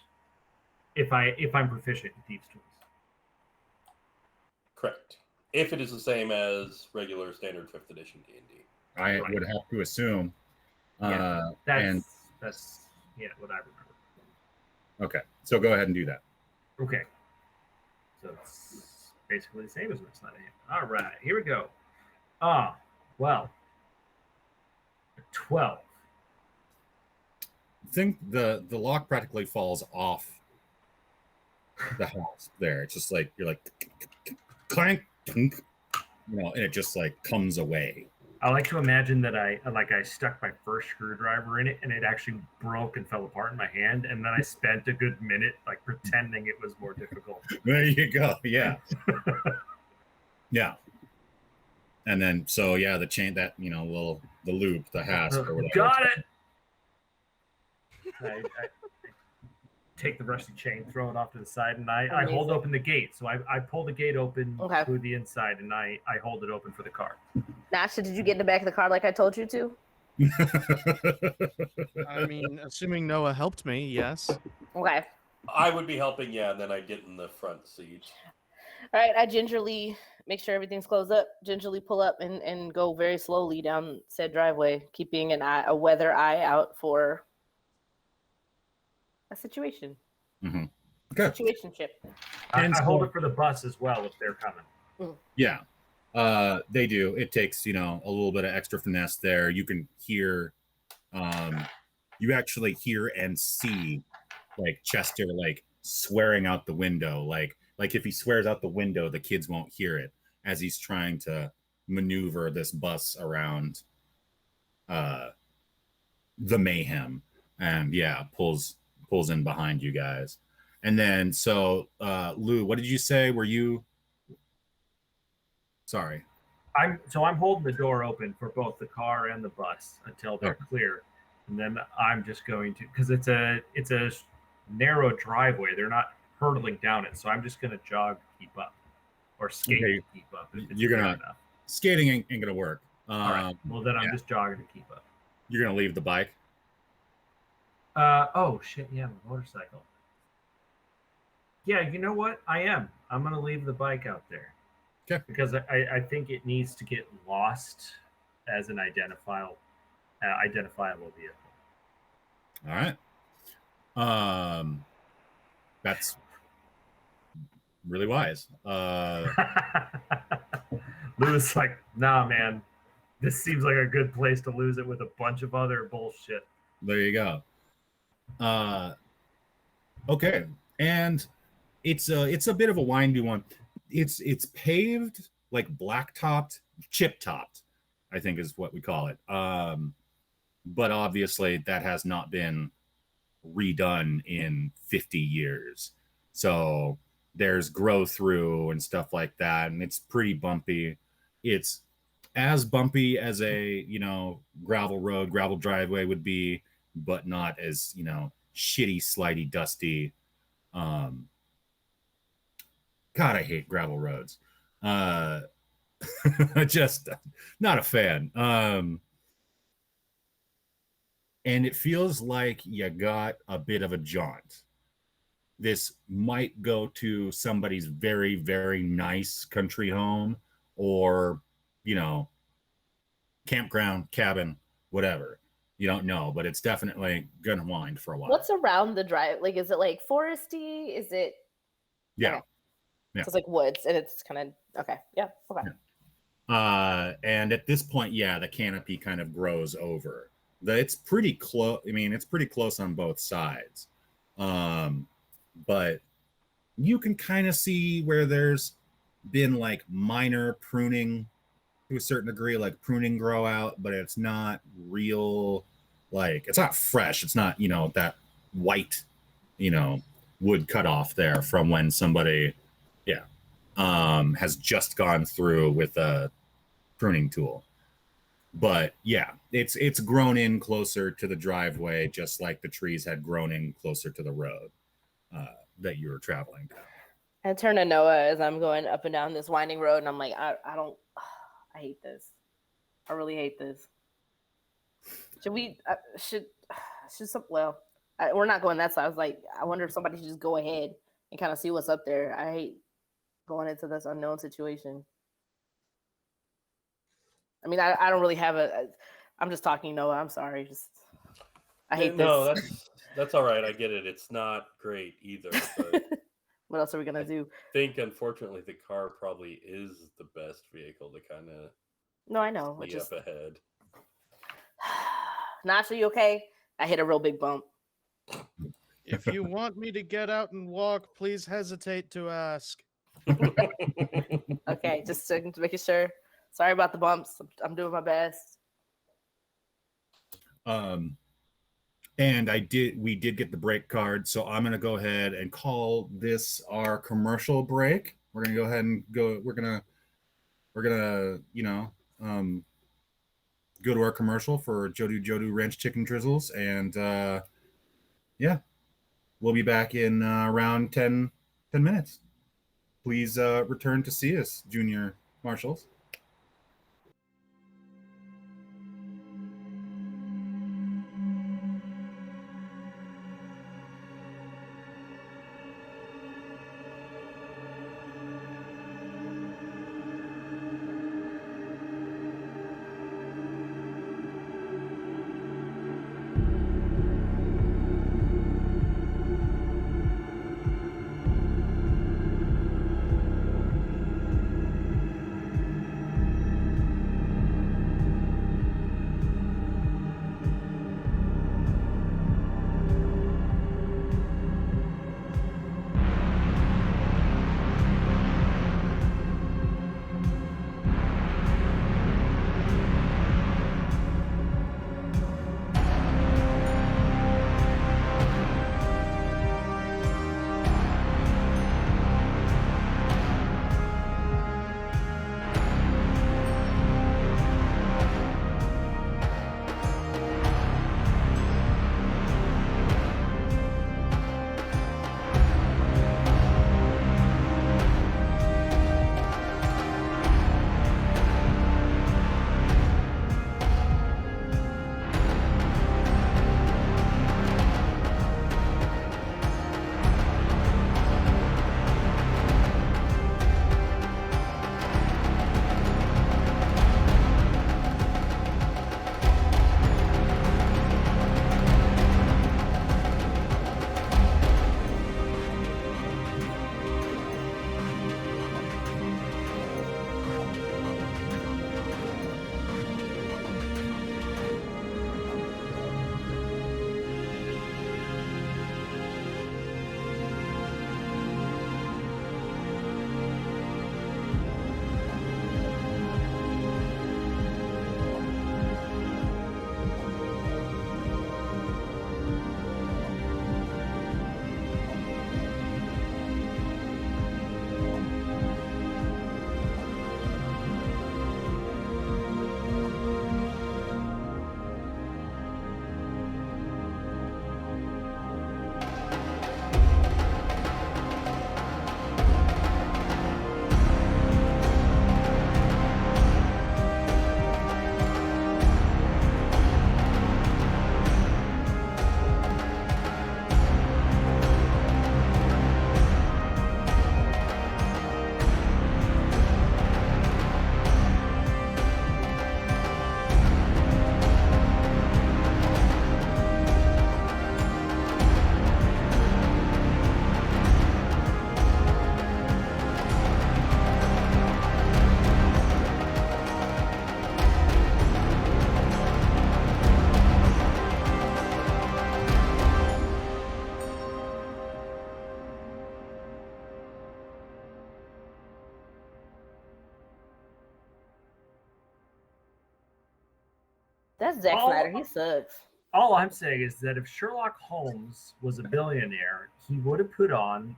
Speaker 3: If I'm proficient in thieves' tools.
Speaker 6: Correct. If it is the same as regular standard 5th edition D&D.
Speaker 1: I
Speaker 3: Right.
Speaker 1: would have to assume.
Speaker 3: Yeah.
Speaker 1: And
Speaker 3: That's what I remember.
Speaker 1: okay, so go ahead and do that.
Speaker 3: Okay. So it's basically the same as what's not in. All right, here we go. Well, 12.
Speaker 1: I think the lock practically falls off the house there. It's just like you're like clank, tunk, and it just like comes away.
Speaker 3: I like to imagine that I stuck my first screwdriver in it and it actually broke and fell apart in my hand, and then I spent a good minute like pretending it was more difficult.
Speaker 1: There you go. Yeah. Yeah. And then the chain that the loop, the hasp or whatever.
Speaker 3: Got it. I take the rusty chain, throw it off to the side, and I hold open the gate. So I pull the gate open through the inside, and I hold it open for the car.
Speaker 2: Nasha, did you get in the back of the car like I told you to?
Speaker 5: I mean, assuming Noah helped me, yes.
Speaker 2: Okay.
Speaker 6: I would be helping, and then I'd get in the front seat.
Speaker 2: All right, I gingerly make sure everything's closed up, gingerly pull up and go very slowly down said driveway, keeping a weather eye out for a situation.
Speaker 1: Mm-hmm. Okay.
Speaker 2: Situationship.
Speaker 3: I hold it for the bus as well if they're coming.
Speaker 1: Yeah. They do. It takes, a little bit of extra finesse there. You can hear, you actually hear and see like Chester like swearing out the window. Like if he swears out the window, the kids won't hear it as he's trying to maneuver this bus around the mayhem. And pulls in behind you guys. And then Lou, what did you say? Were you sorry?
Speaker 3: I'm holding the door open for both the car and the bus until they're clear. And then I'm just going to, because it's a narrow driveway, they're not hurtling down it, so I'm just gonna jog to keep up or skate to keep up.
Speaker 1: You're gonna skating ain't gonna work.
Speaker 3: All right. Well, then I'm just jogging to keep up.
Speaker 1: You're gonna leave the bike.
Speaker 3: Oh shit! Yeah, my motorcycle. Yeah, you know what? I'm gonna leave the bike out there.
Speaker 1: Okay.
Speaker 3: Because I think it needs to get lost as an identifiable vehicle.
Speaker 1: All right. That's really wise.
Speaker 3: Lou's like, nah, man. This seems like a good place to lose it with a bunch of other bullshit.
Speaker 1: There you go. Okay, and it's a bit of a windy one. It's paved, like black-topped, chip-topped, I think is what we call it. But obviously that has not been redone in 50 years. So there's grow through and stuff like that, and it's pretty bumpy. It's as bumpy as a gravel road, gravel driveway would be, but not as shitty, slidey, dusty. God, I hate gravel roads. Just not a fan. And it feels like you got a bit of a jaunt. This might go to somebody's very, very nice country home or, campground, cabin, whatever. You don't know, but it's definitely going to wind for a while.
Speaker 2: What's around the drive? Like, is it like foresty? Is it?
Speaker 1: Yeah.
Speaker 2: Okay.
Speaker 1: Yeah.
Speaker 2: So it's like woods and it's kind of, okay. Yeah. Okay.
Speaker 1: Yeah. And at this point, the canopy kind of grows over. It's pretty close. I mean, it's pretty close on both sides. But you can kind of see where there's been like minor pruning to a certain degree, like pruning grow out, but it's not real, like it's not fresh. It's not, that white, wood cut off there from when somebody, has just gone through with a pruning tool. But it's grown in closer to the driveway, just like the trees had grown in closer to the road that you were traveling down.
Speaker 2: I turn to Noah as I'm going up and down this winding road, and I'm like, I hate this. I really hate this. Should we? Should some? Well, we're not going that side. I was like, I wonder if somebody should just go ahead and kind of see what's up there. I hate going into this unknown situation. I mean, I don't really have I'm just talking, Noah. I'm sorry. I hate
Speaker 6: No,
Speaker 2: this.
Speaker 6: that's all right. I get it. It's not great either. But
Speaker 2: What else are we gonna do?
Speaker 6: I think, unfortunately, the car probably is the best vehicle to kind of
Speaker 2: No, I know.
Speaker 6: be up ahead.
Speaker 2: Nasha, you okay? I hit a real big bump.
Speaker 5: If you want me to get out and walk, please hesitate to ask.
Speaker 2: Okay, just making sure. Sorry about the bumps. I'm doing my best.
Speaker 1: And we did get the break card, so I'm gonna go ahead and call this our commercial break. We're gonna go ahead and go. We're gonna go to our commercial for Jodu Ranch Chicken Drizzles, and yeah, we'll be back in around 10 minutes. Please return to see us, Junior Marshals.
Speaker 2: That's Zack Snyder. He sucks.
Speaker 3: All I'm saying is that if Sherlock Holmes was a billionaire, he would have put on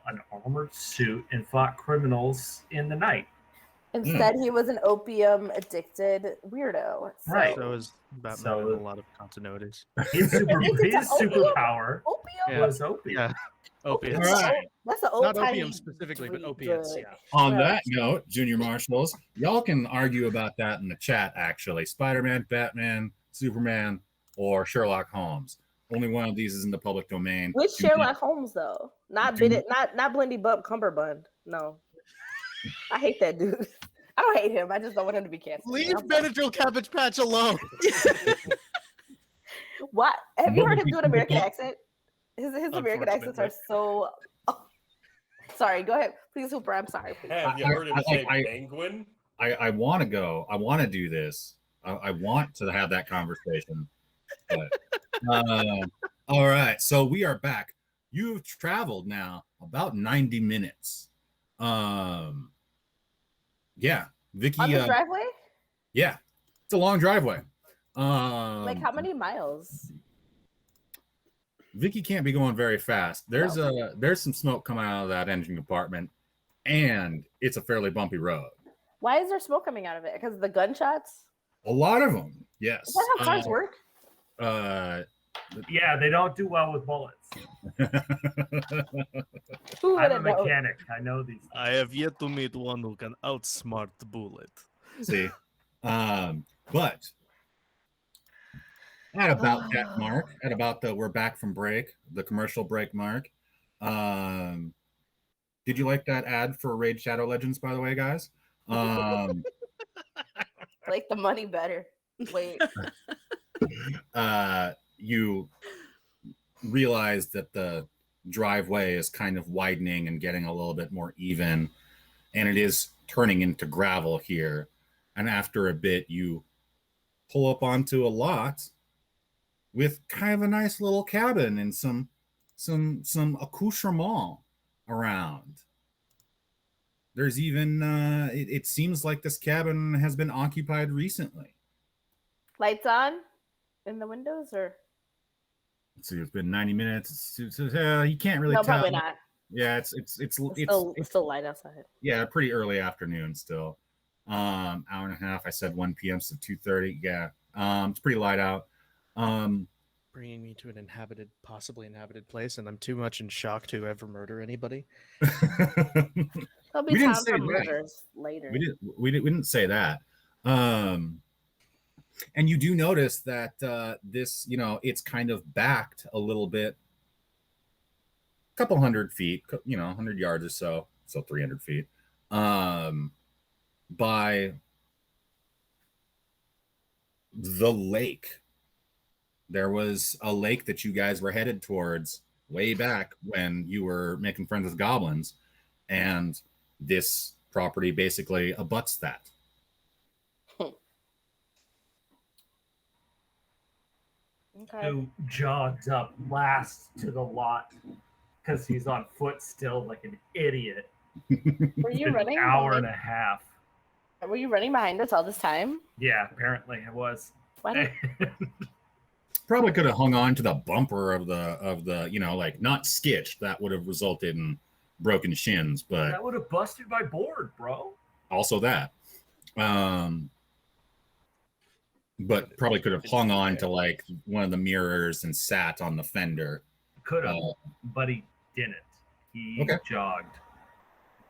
Speaker 3: an armored suit and fought criminals in the night.
Speaker 2: Instead, he was an opium addicted weirdo. So.
Speaker 3: Right.
Speaker 5: So is Batman in a lot of continuities.
Speaker 3: His superpower
Speaker 2: opium?
Speaker 3: was opium.
Speaker 5: Yeah. Opiates.
Speaker 1: Right.
Speaker 2: That's an old
Speaker 5: Not opium specifically, but opiates. Yeah.
Speaker 1: On that note, Junior Marshals, y'all can argue about that in the chat, actually. Spider-Man, Batman, Superman, or Sherlock Holmes. Only one of these is in the public domain.
Speaker 2: Which Sherlock Holmes though? Not Blendy Bump Cumberbund. No, I hate that dude. I don't hate him. I just don't want him to be canceled.
Speaker 5: Leave Benadryl Cabbage Patch alone.
Speaker 2: What? Have you heard him do an American accent? His American accents are
Speaker 5: Unfortunately.
Speaker 2: so. Oh. Sorry, go ahead, please, Hooper. I'm sorry. Please.
Speaker 6: Have you heard him say penguin?
Speaker 1: I want to go. I want to do this. I want to have that conversation. But, all right, so we are back. You've traveled now about 90 minutes. Yeah, Vicky.
Speaker 2: On the driveway?
Speaker 1: Yeah, it's a long driveway.
Speaker 2: Like how many miles?
Speaker 1: Vicky can't be going very fast. There's some smoke coming out of that engine compartment, and it's a fairly bumpy road.
Speaker 2: Why is there smoke coming out of it? Because of the gunshots?
Speaker 1: A lot of them, yes.
Speaker 2: Is that how cars work?
Speaker 3: Yeah, they don't do well with bullets.
Speaker 2: Who
Speaker 3: I'm a
Speaker 2: would've known?
Speaker 3: mechanic. I know these.
Speaker 5: I have yet to meet one who can outsmart the bullet.
Speaker 1: See, but at about that mark, at about the we're back from break, the commercial break mark. Did you like that ad for Raid Shadow Legends, by the way, guys?
Speaker 2: Like the money better. Wait.
Speaker 1: You realize that the driveway is kind of widening and getting a little bit more even, and it is turning into gravel here. And after a bit, you pull up onto a lot with kind of a nice little cabin and some accoutrement around. There's even it seems like this cabin has been occupied recently.
Speaker 2: Lights on in the windows, or
Speaker 1: Let's see, it's been 90 minutes. You can't really
Speaker 2: no?
Speaker 1: tell.
Speaker 2: Probably not.
Speaker 1: Yeah, it's
Speaker 2: Still light outside.
Speaker 1: yeah, pretty early afternoon still. Hour and a half. I said 1 p.m. so 2:30. Yeah, it's pretty light out.
Speaker 5: Bringing me to an possibly inhabited place, and I'm too much in shock to ever murder anybody.
Speaker 2: There'll be
Speaker 1: We didn't
Speaker 2: time
Speaker 1: say
Speaker 2: for
Speaker 1: that.
Speaker 2: murders later.
Speaker 1: We didn't say that. And you do notice that this, it's kind of backed a little bit, a couple 100 feet, 100 yards or so 300 feet, by the lake. There was a lake that you guys were headed towards way back when you were making friends with goblins, and this property basically abuts that.
Speaker 2: Okay.
Speaker 3: Who jogs up last to the lot because he's on foot still like an idiot.
Speaker 2: Were you
Speaker 3: An
Speaker 2: running?
Speaker 3: hour and a half.
Speaker 2: Were you running behind us all this time?
Speaker 3: Yeah, apparently it was.
Speaker 2: Why did
Speaker 1: Probably could have hung on to the bumper of the like not skitched. That would have resulted in broken shins, but
Speaker 3: That would have busted my board, bro.
Speaker 1: also that. But probably could have hung on to like one of the mirrors and sat on the fender.
Speaker 3: Could have, but he didn't. He
Speaker 1: Okay.
Speaker 3: jogged.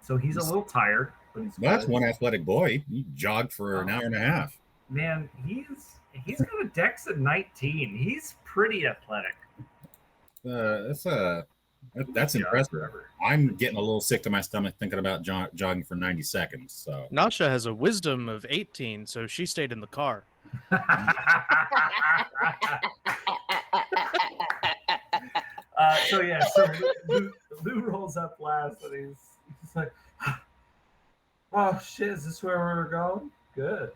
Speaker 3: So he's a little tired, but he's
Speaker 1: That's
Speaker 3: good.
Speaker 1: one athletic boy. He jogged for an hour and a half.
Speaker 3: Man, he's got a dex at 19. He's pretty athletic.
Speaker 1: That's
Speaker 3: Yeah,
Speaker 1: impressive.
Speaker 3: forever.
Speaker 1: I'm getting a little sick to my stomach thinking about jogging for 90 seconds. So
Speaker 5: Nasha has a wisdom of 18, so she stayed in the car.
Speaker 3: So Lou rolls up last and he's like, oh shit, is this where we're going? Good.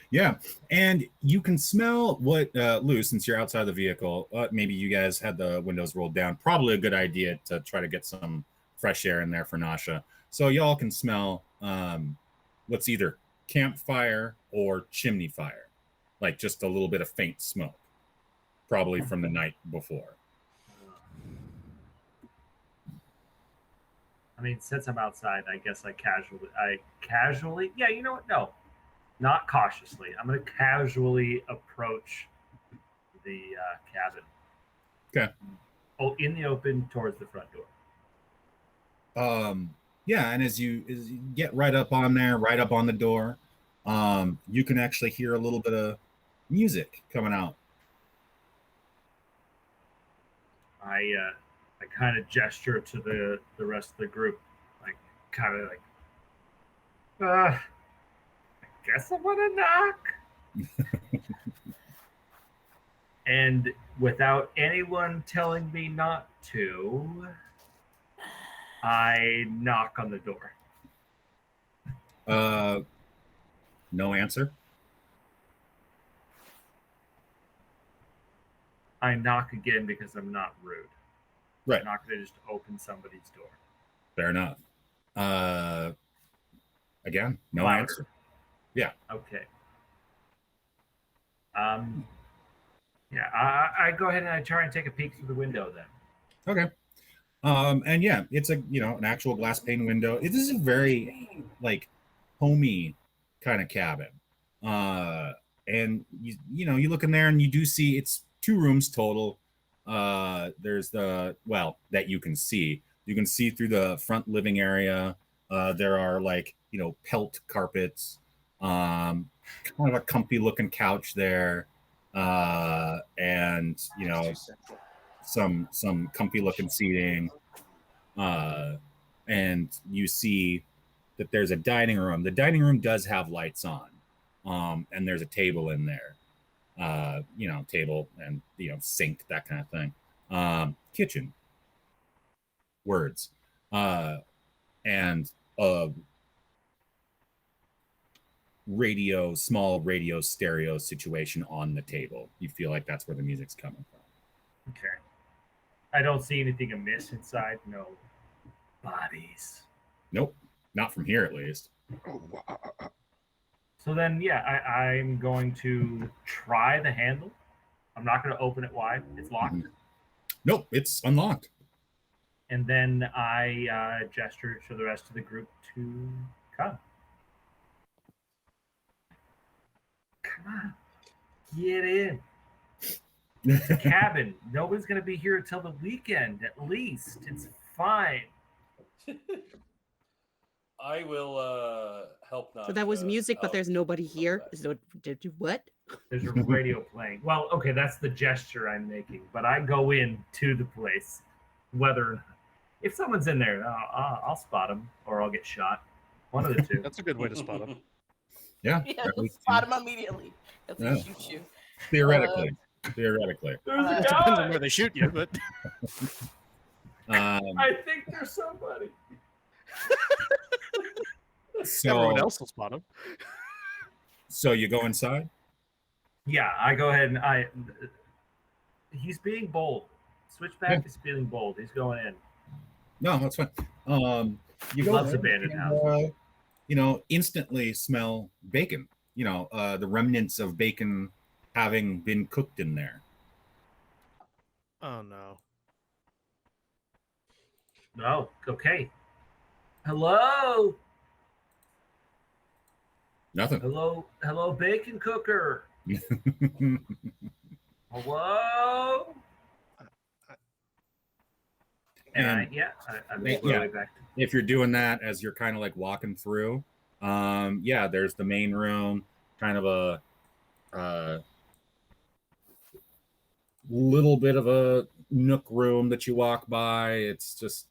Speaker 1: yeah, and you can smell what Lou, since you're outside the vehicle, maybe you guys had the windows rolled down. Probably a good idea to try to get some fresh air in there for Nasha. So y'all can smell what's either campfire or chimney fire, like just a little bit of faint smoke, probably from the night before.
Speaker 3: I mean, since I'm outside, I guess I casually, yeah, you know what? No, not cautiously. I'm going to casually approach the cabin.
Speaker 1: Okay.
Speaker 3: Oh, in the open towards the front door.
Speaker 1: Yeah, and as you get right up on there, right up on the door, you can actually hear a little bit of music coming out.
Speaker 3: I kind of gesture to the rest of the group, like kind of like, I guess I'm gonna knock. And without anyone telling me not to, I knock on the door.
Speaker 1: No answer.
Speaker 3: I knock again because I'm not rude.
Speaker 1: Right.
Speaker 3: I'm not going to just open somebody's door.
Speaker 1: Fair enough. Again, no
Speaker 3: Louder.
Speaker 1: answer. Yeah.
Speaker 3: Okay. Yeah, I go ahead and I try and take a peek through the window then.
Speaker 1: Okay. And yeah, it's an actual glass pane window. This is a very like homey kind of cabin. And you look in there and you do see it's 2 rooms total. There's that you can see. You can see through the front living area. There are pelt carpets, kind of a comfy looking couch there. And some comfy looking seating, and you see that there's a dining room. The dining room does have lights on, and there's a table in there, table and sink, that kind of thing. Kitchen, words, and a small radio stereo situation on the table. You feel like that's where the music's coming from.
Speaker 3: Okay. I don't see anything amiss inside. No bodies.
Speaker 1: Nope, not from here at least.
Speaker 3: So then, yeah, I'm going to try the handle. I'm not going to open it wide. It's locked.
Speaker 1: Mm-hmm. Nope, it's unlocked.
Speaker 3: And then I gesture to the rest of the group to come. Come on, get in. It's a cabin. Nobody's going to be here until the weekend, at least. It's fine.
Speaker 6: I will help.
Speaker 4: So that was music, but there's nobody here. What?
Speaker 3: There's a radio playing. Well, okay, that's the gesture I'm making. But I go in to the place, whether or not. If someone's in there, I'll spot them, or I'll get shot. One of the two.
Speaker 5: That's a good way to spot them.
Speaker 1: Yeah,
Speaker 2: We'll spot him immediately. If they shoot you.
Speaker 1: Theoretically.
Speaker 3: There's a
Speaker 5: Depends on
Speaker 3: guy.
Speaker 5: where they shoot you, but
Speaker 3: I think there's somebody.
Speaker 5: everyone else will spot him.
Speaker 1: So you go inside?
Speaker 3: Yeah, I go ahead and he's being bold. Switchback is feeling bold. He's going in.
Speaker 1: No, that's fine.
Speaker 3: He loves abandoned houses.
Speaker 1: Instantly smell bacon. The remnants of bacon having been cooked in there.
Speaker 5: Oh no.
Speaker 3: Oh, okay. Hello.
Speaker 1: Nothing.
Speaker 3: Hello, bacon cooker. Hello. And I make my way back.
Speaker 1: If you're doing that as you're kind of like walking through, there's the main room, kind of a little bit of a nook room that you walk by. It's just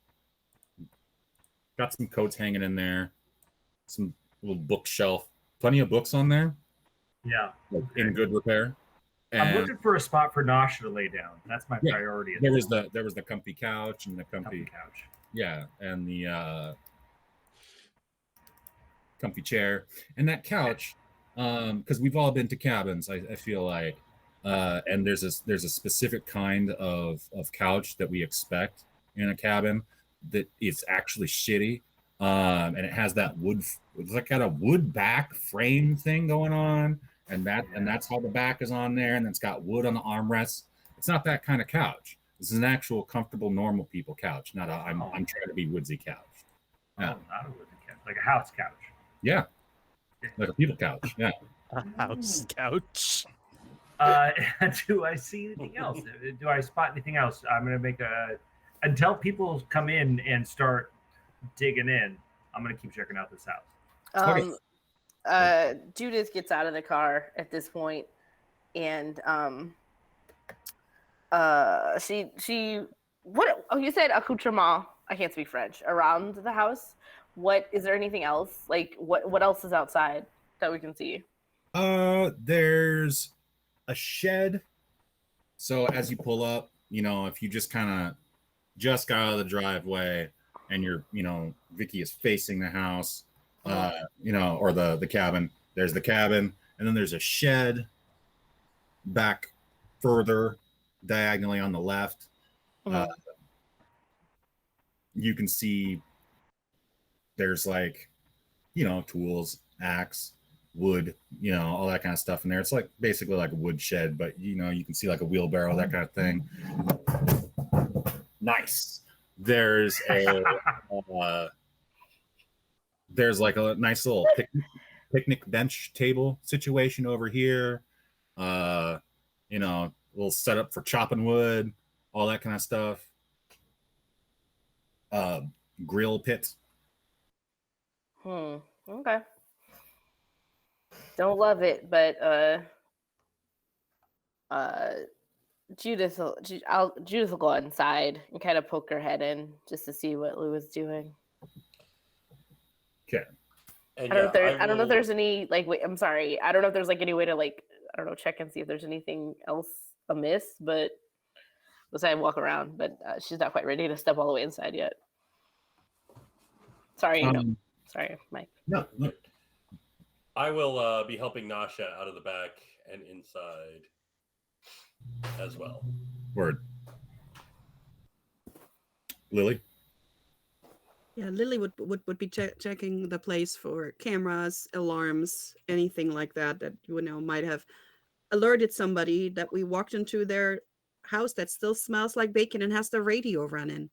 Speaker 1: got some coats hanging in there, some little bookshelf, plenty of books on there.
Speaker 3: Yeah,
Speaker 1: in good repair. And
Speaker 3: I'm looking for a spot for Nasha to lay down. That's my priority.
Speaker 1: There was the comfy couch and the comfy
Speaker 3: couch.
Speaker 1: Yeah, and the comfy chair and that couch. Because we've all been to cabins, I feel like, and there's a specific kind of couch that we expect in a cabin that is actually shitty, and it has that it's like got a wood back frame thing going on, and that's how the back is on there, and it's got wood on the armrests. It's not that kind of couch. This is an actual comfortable normal people couch, not I'm trying to be woodsy couch.
Speaker 3: Yeah. Oh, not a woodsy couch, like a house couch.
Speaker 1: Yeah. Like a people couch, yeah.
Speaker 5: A house couch.
Speaker 3: Do I see anything else? Do I spot anything else? I'm gonna make until people come in and start digging in. I'm gonna keep checking out this house.
Speaker 2: Judith gets out of the car at this point, and she what? Oh, you said accoutrement. I can't speak French. Around the house, what is there anything else? Like what else is outside that we can see?
Speaker 1: There's a shed. So as you pull up, if you just kind of just got out of the driveway and Vicky is facing the house, or the cabin. There's the cabin, and then there's a shed back further diagonally on the left. You can see there's tools, axe, wood, all that kind of stuff in there. It's like basically like a wood shed, but you can see like a wheelbarrow, that kind of thing. Nice. There's a there's like a nice little picnic bench table situation over here. Little setup for chopping wood, all that kind of stuff. Grill pit.
Speaker 2: Okay. Don't love it, but Judith will go inside and kind of poke her head in just to see what Lou is doing.
Speaker 1: Okay.
Speaker 2: I don't know if there's any wait, I'm sorry. I don't know if there's any way to check and see if there's anything else amiss, but besides walk around, but she's not quite ready to step all the way inside yet. Sorry, sorry, Mike.
Speaker 1: No.
Speaker 6: I will be helping Nasha out of the back and inside as well.
Speaker 1: Word. Lily?
Speaker 4: Yeah, Lily would be checking the place for cameras, alarms, anything like that might have alerted somebody that we walked into their house that still smells like bacon and has the radio running.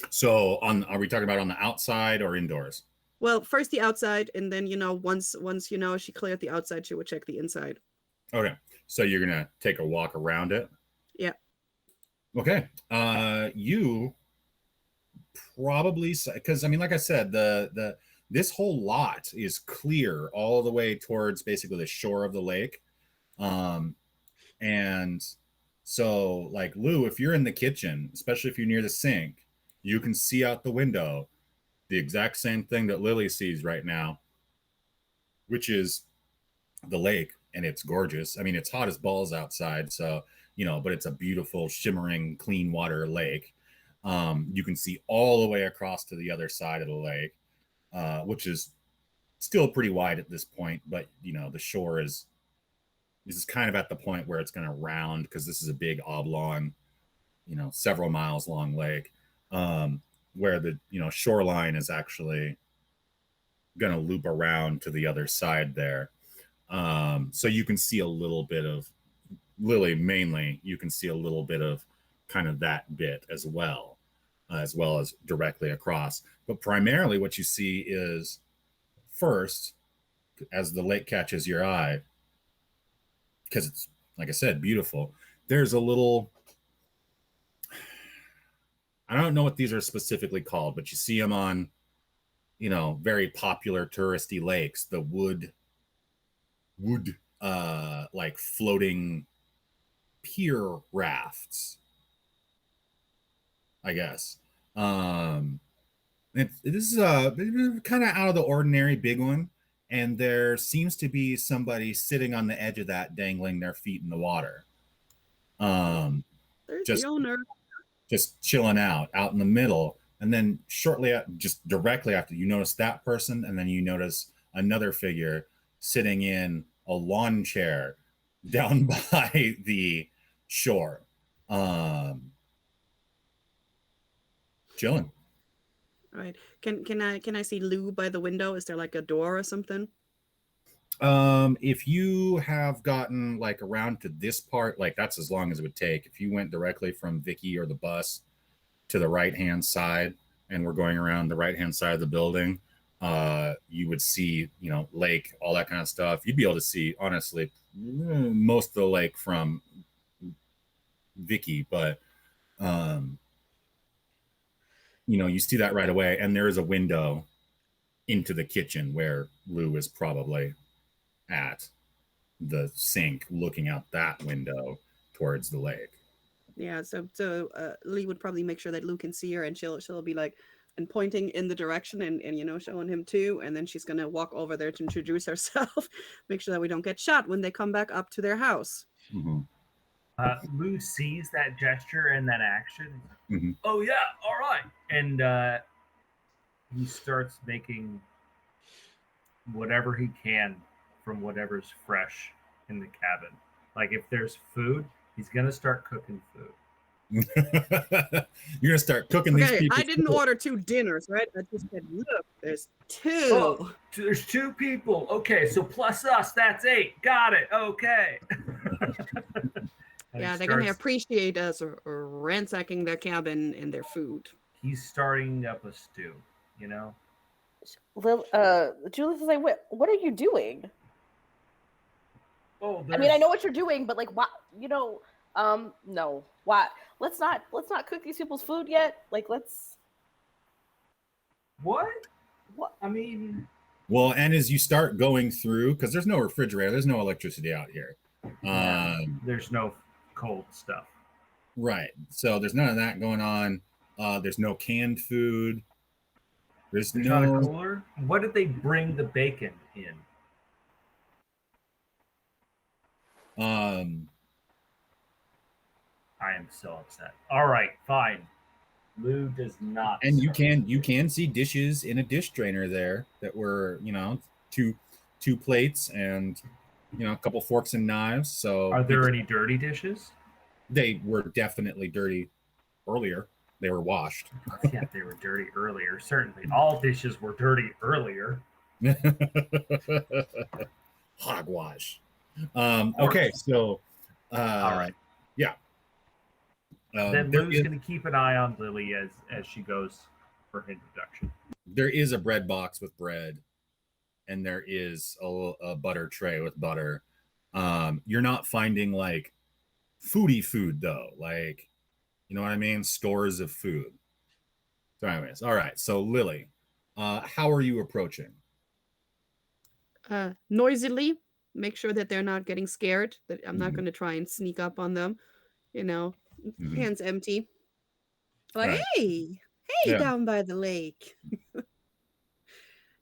Speaker 1: So are we talking about on the outside or indoors?
Speaker 4: Well, first the outside, and then once she cleared the outside, she would check the inside.
Speaker 1: Okay, so you're gonna take a walk around it.
Speaker 4: Yeah.
Speaker 1: Okay. You probably, because like I said, this whole lot is clear all the way towards basically the shore of the lake, and so Lou, if you're in the kitchen, especially if you're near the sink, you can see out the window the exact same thing that Lily sees right now, which is the lake, and it's gorgeous. It's hot as balls outside, so but it's a beautiful, shimmering, clean water lake. You can see all the way across to the other side of the lake, which is still pretty wide at this point, but the shore is kind of at the point where it's going to round, because this is a big oblong, several miles long lake, where the shoreline is actually going to loop around to the other side there. So you can see a little bit of Lily, mainly you can see a little bit of kind of that bit as well as directly across. But primarily what you see is, first, as the lake catches your eye, because it's, like I said, beautiful, there's a little, I don't know what these are specifically called, but you see them on, very popular touristy lakes, the wood floating pier rafts, I guess. This is a kind of out of the ordinary big one, and there seems to be somebody sitting on the edge of that, dangling their feet in the water.
Speaker 4: There's the owner.
Speaker 1: Just chilling out in the middle, and then just directly after, you notice that person, and then you notice another figure sitting in a lawn chair down by the shore, chilling.
Speaker 4: All right. Can I see Lou by the window? Is there like a door or something?
Speaker 1: If you have gotten around to this part, that's as long as it would take. If you went directly from Vicky or the bus to the right hand side, and we're going around the right hand side of the building, you would see lake, all that kind of stuff. You'd be able to see, honestly, most of the lake from Vicky, but you see that right away, and there is a window into the kitchen where Lou is probably at. the sink, looking out that window towards the lake.
Speaker 4: Yeah, so Lee would probably make sure that Lou can see her, and she'll be like and pointing in the direction and showing him too, and then she's gonna walk over there to introduce herself, make sure that we don't get shot when they come back up to their house.
Speaker 1: Mm-hmm.
Speaker 3: Lou sees that gesture and that action.
Speaker 1: Mm-hmm.
Speaker 3: Oh yeah, all right, and he starts making whatever he can from whatever's fresh in the cabin. Like if there's food, he's gonna start cooking food.
Speaker 1: You're gonna start cooking these
Speaker 4: Okay,
Speaker 1: people.
Speaker 4: I didn't order 2 dinners, right? I just said, look, there's 2.
Speaker 3: Oh, there's 2 people. Okay, so plus us, that's 8. Got it. Okay.
Speaker 4: Yeah, they're gonna appreciate us or ransacking their cabin and their food.
Speaker 3: He's starting up a stew, you know.
Speaker 2: Julius is like, what are you doing?
Speaker 3: Oh,
Speaker 2: I mean, I know what you're doing, but like, what? No. Why? Let's not cook these people's food yet. Like, let's.
Speaker 3: What?
Speaker 2: What?
Speaker 3: I mean.
Speaker 1: Well, and as you start going through, because there's no refrigerator, there's no electricity out here.
Speaker 3: There's no cold stuff.
Speaker 1: Right. So there's none of that going on. There's no canned food. There's
Speaker 3: not
Speaker 1: no
Speaker 3: a cooler. What did they bring the bacon in? I am so upset. All right, fine. Lou does not.
Speaker 1: And you can see dishes in a dish drainer there that were, two plates and a couple forks and knives. So
Speaker 3: are there any dirty dishes?
Speaker 1: They were definitely dirty earlier. They were washed.
Speaker 3: Yeah, they were dirty earlier. Certainly, all dishes were dirty earlier.
Speaker 1: Hogwash. Okay, so
Speaker 3: all right.
Speaker 1: Yeah.
Speaker 3: Then Lou's going to keep an eye on Lily as she goes for her introduction.
Speaker 1: There is a bread box with bread, and there is a butter tray with butter. You're not finding like foodie food though, like, you know what I mean? Stores of food. So anyways, all right. So Lily, how are you approaching?
Speaker 4: Noisily, make sure that they're not getting scared, that I'm not
Speaker 1: Mhm.
Speaker 4: going to try and sneak up on them,
Speaker 1: Mhm.
Speaker 4: hands empty. Like,
Speaker 1: Right.
Speaker 4: hey,
Speaker 1: Yeah.
Speaker 4: down by the lake.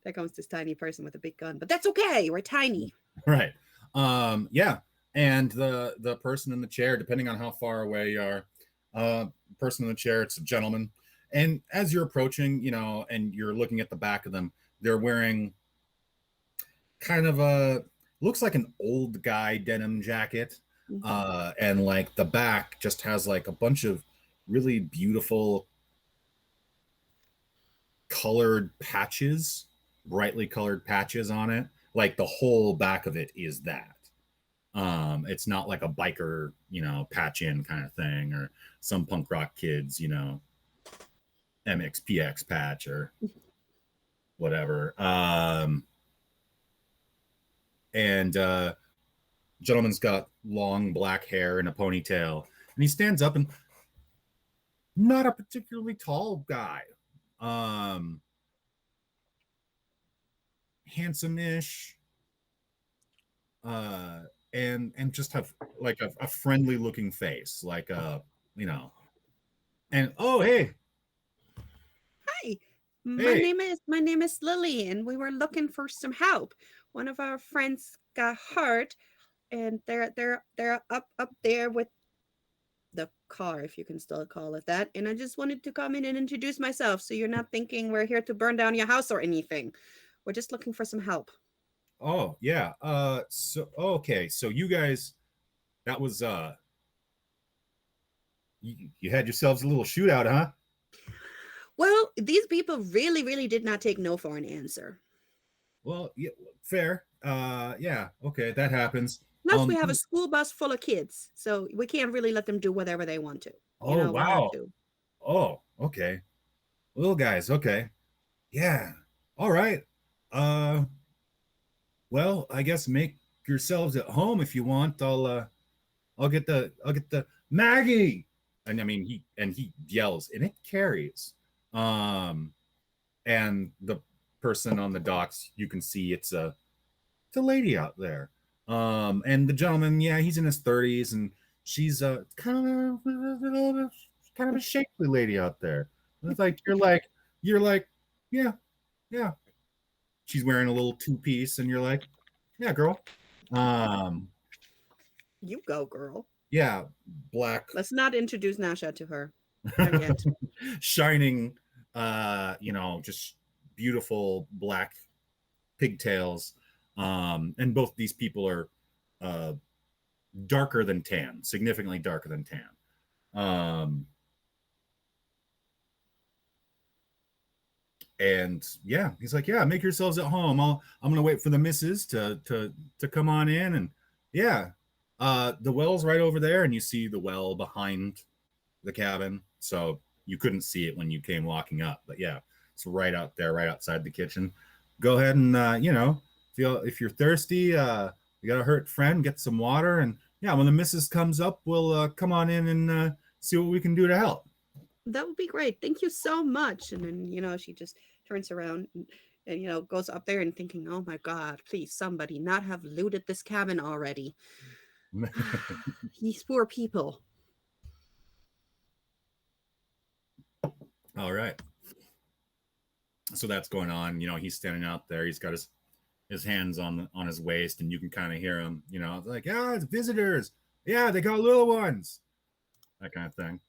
Speaker 4: There comes this tiny person with a big gun, but that's okay. We're tiny.
Speaker 1: Right. Yeah. And the person in the chair, depending on how far away you are, person in the chair, it's a gentleman. And as you're approaching, and you're looking at the back of them, they're wearing kind of looks like an old guy denim jacket. And like the back just has like a bunch of really beautiful colored patches, brightly colored patches on it. Like the whole back of it is that. It's not like a biker, patch in kind of thing, or some punk rock kids, MXPX patch or whatever. And gentleman's got long black hair and a ponytail, and he stands up, and not a particularly tall guy. Handsome-ish. And just have like a friendly looking face, like and oh hey.
Speaker 4: Hi. My name is Lily, and we were looking for some help. One of our friends got hurt, and they're up there with the car, if you can still call it that. And I just wanted to come in and introduce myself, so you're not thinking we're here to burn down your house or anything. We're just looking for some help.
Speaker 1: Oh yeah. So okay. So you guys, that was you had yourselves a little shootout, huh?
Speaker 4: Well, these people really, really did not take no for an answer.
Speaker 1: Well, yeah, fair. Yeah. Okay, that happens.
Speaker 4: Plus, we have a school bus full of kids, so we can't really let them do whatever they want to.
Speaker 1: Oh wow. Oh, okay. Little guys. Okay. Yeah. All right. Well, I guess make yourselves at home if you want. I'll get the Maggie. And I mean he yells and it carries. And the person on the docks, you can see it's a lady out there. And the gentleman, yeah, he's in his 30s, and she's kind of a shapely lady out there. It's like you're like, yeah, yeah. She's wearing a little two-piece, and you're like, yeah, girl.
Speaker 4: You go, girl.
Speaker 1: Yeah, black.
Speaker 4: Let's not introduce Nasha to her. Not yet.
Speaker 1: Shining, just beautiful black pigtails. And both these people are darker than tan, significantly darker than tan. And yeah, he's like, yeah, make yourselves at home. I'm gonna wait for the missus to come on in. And yeah, the well's right over there, and you see the well behind the cabin, so you couldn't see it when you came walking up, but yeah, it's right out there, right outside the kitchen. Go ahead and if you're thirsty, you got a hurt friend, get some water, and yeah, when the missus comes up, we'll come on in and see what we can do to help.
Speaker 4: That would be great. Thank you so much. And then, she just turns around and goes up there and thinking, oh my God, please, somebody not have looted this cabin already. These poor people.
Speaker 1: All right. So that's going on. He's standing out there. He's got his hands on his waist, and you can kind of hear him. Like, yeah, it's visitors. Yeah, they got little ones. That kind of thing.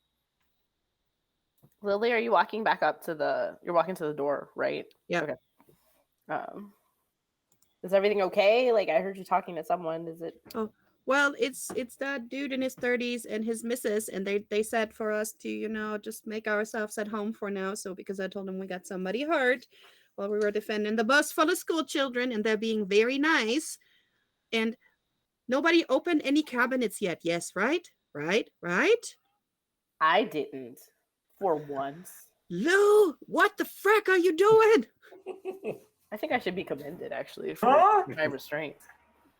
Speaker 2: Lily, are you walking back up to you're walking to the door, right?
Speaker 4: Yeah.
Speaker 2: Okay. Is everything okay? Like, I heard you talking to someone. Is it?
Speaker 4: Oh, well, it's that dude in his 30s and his missus, and they said for us to, just make ourselves at home for now. So because I told them we got somebody hurt while we were defending the bus full of school children, and they're being very nice. And nobody opened any cabinets yet. Yes, right? Right?
Speaker 2: I didn't. For once.
Speaker 4: Lou, what the frick are you doing?
Speaker 2: I think I should be commended, actually, for my restraint.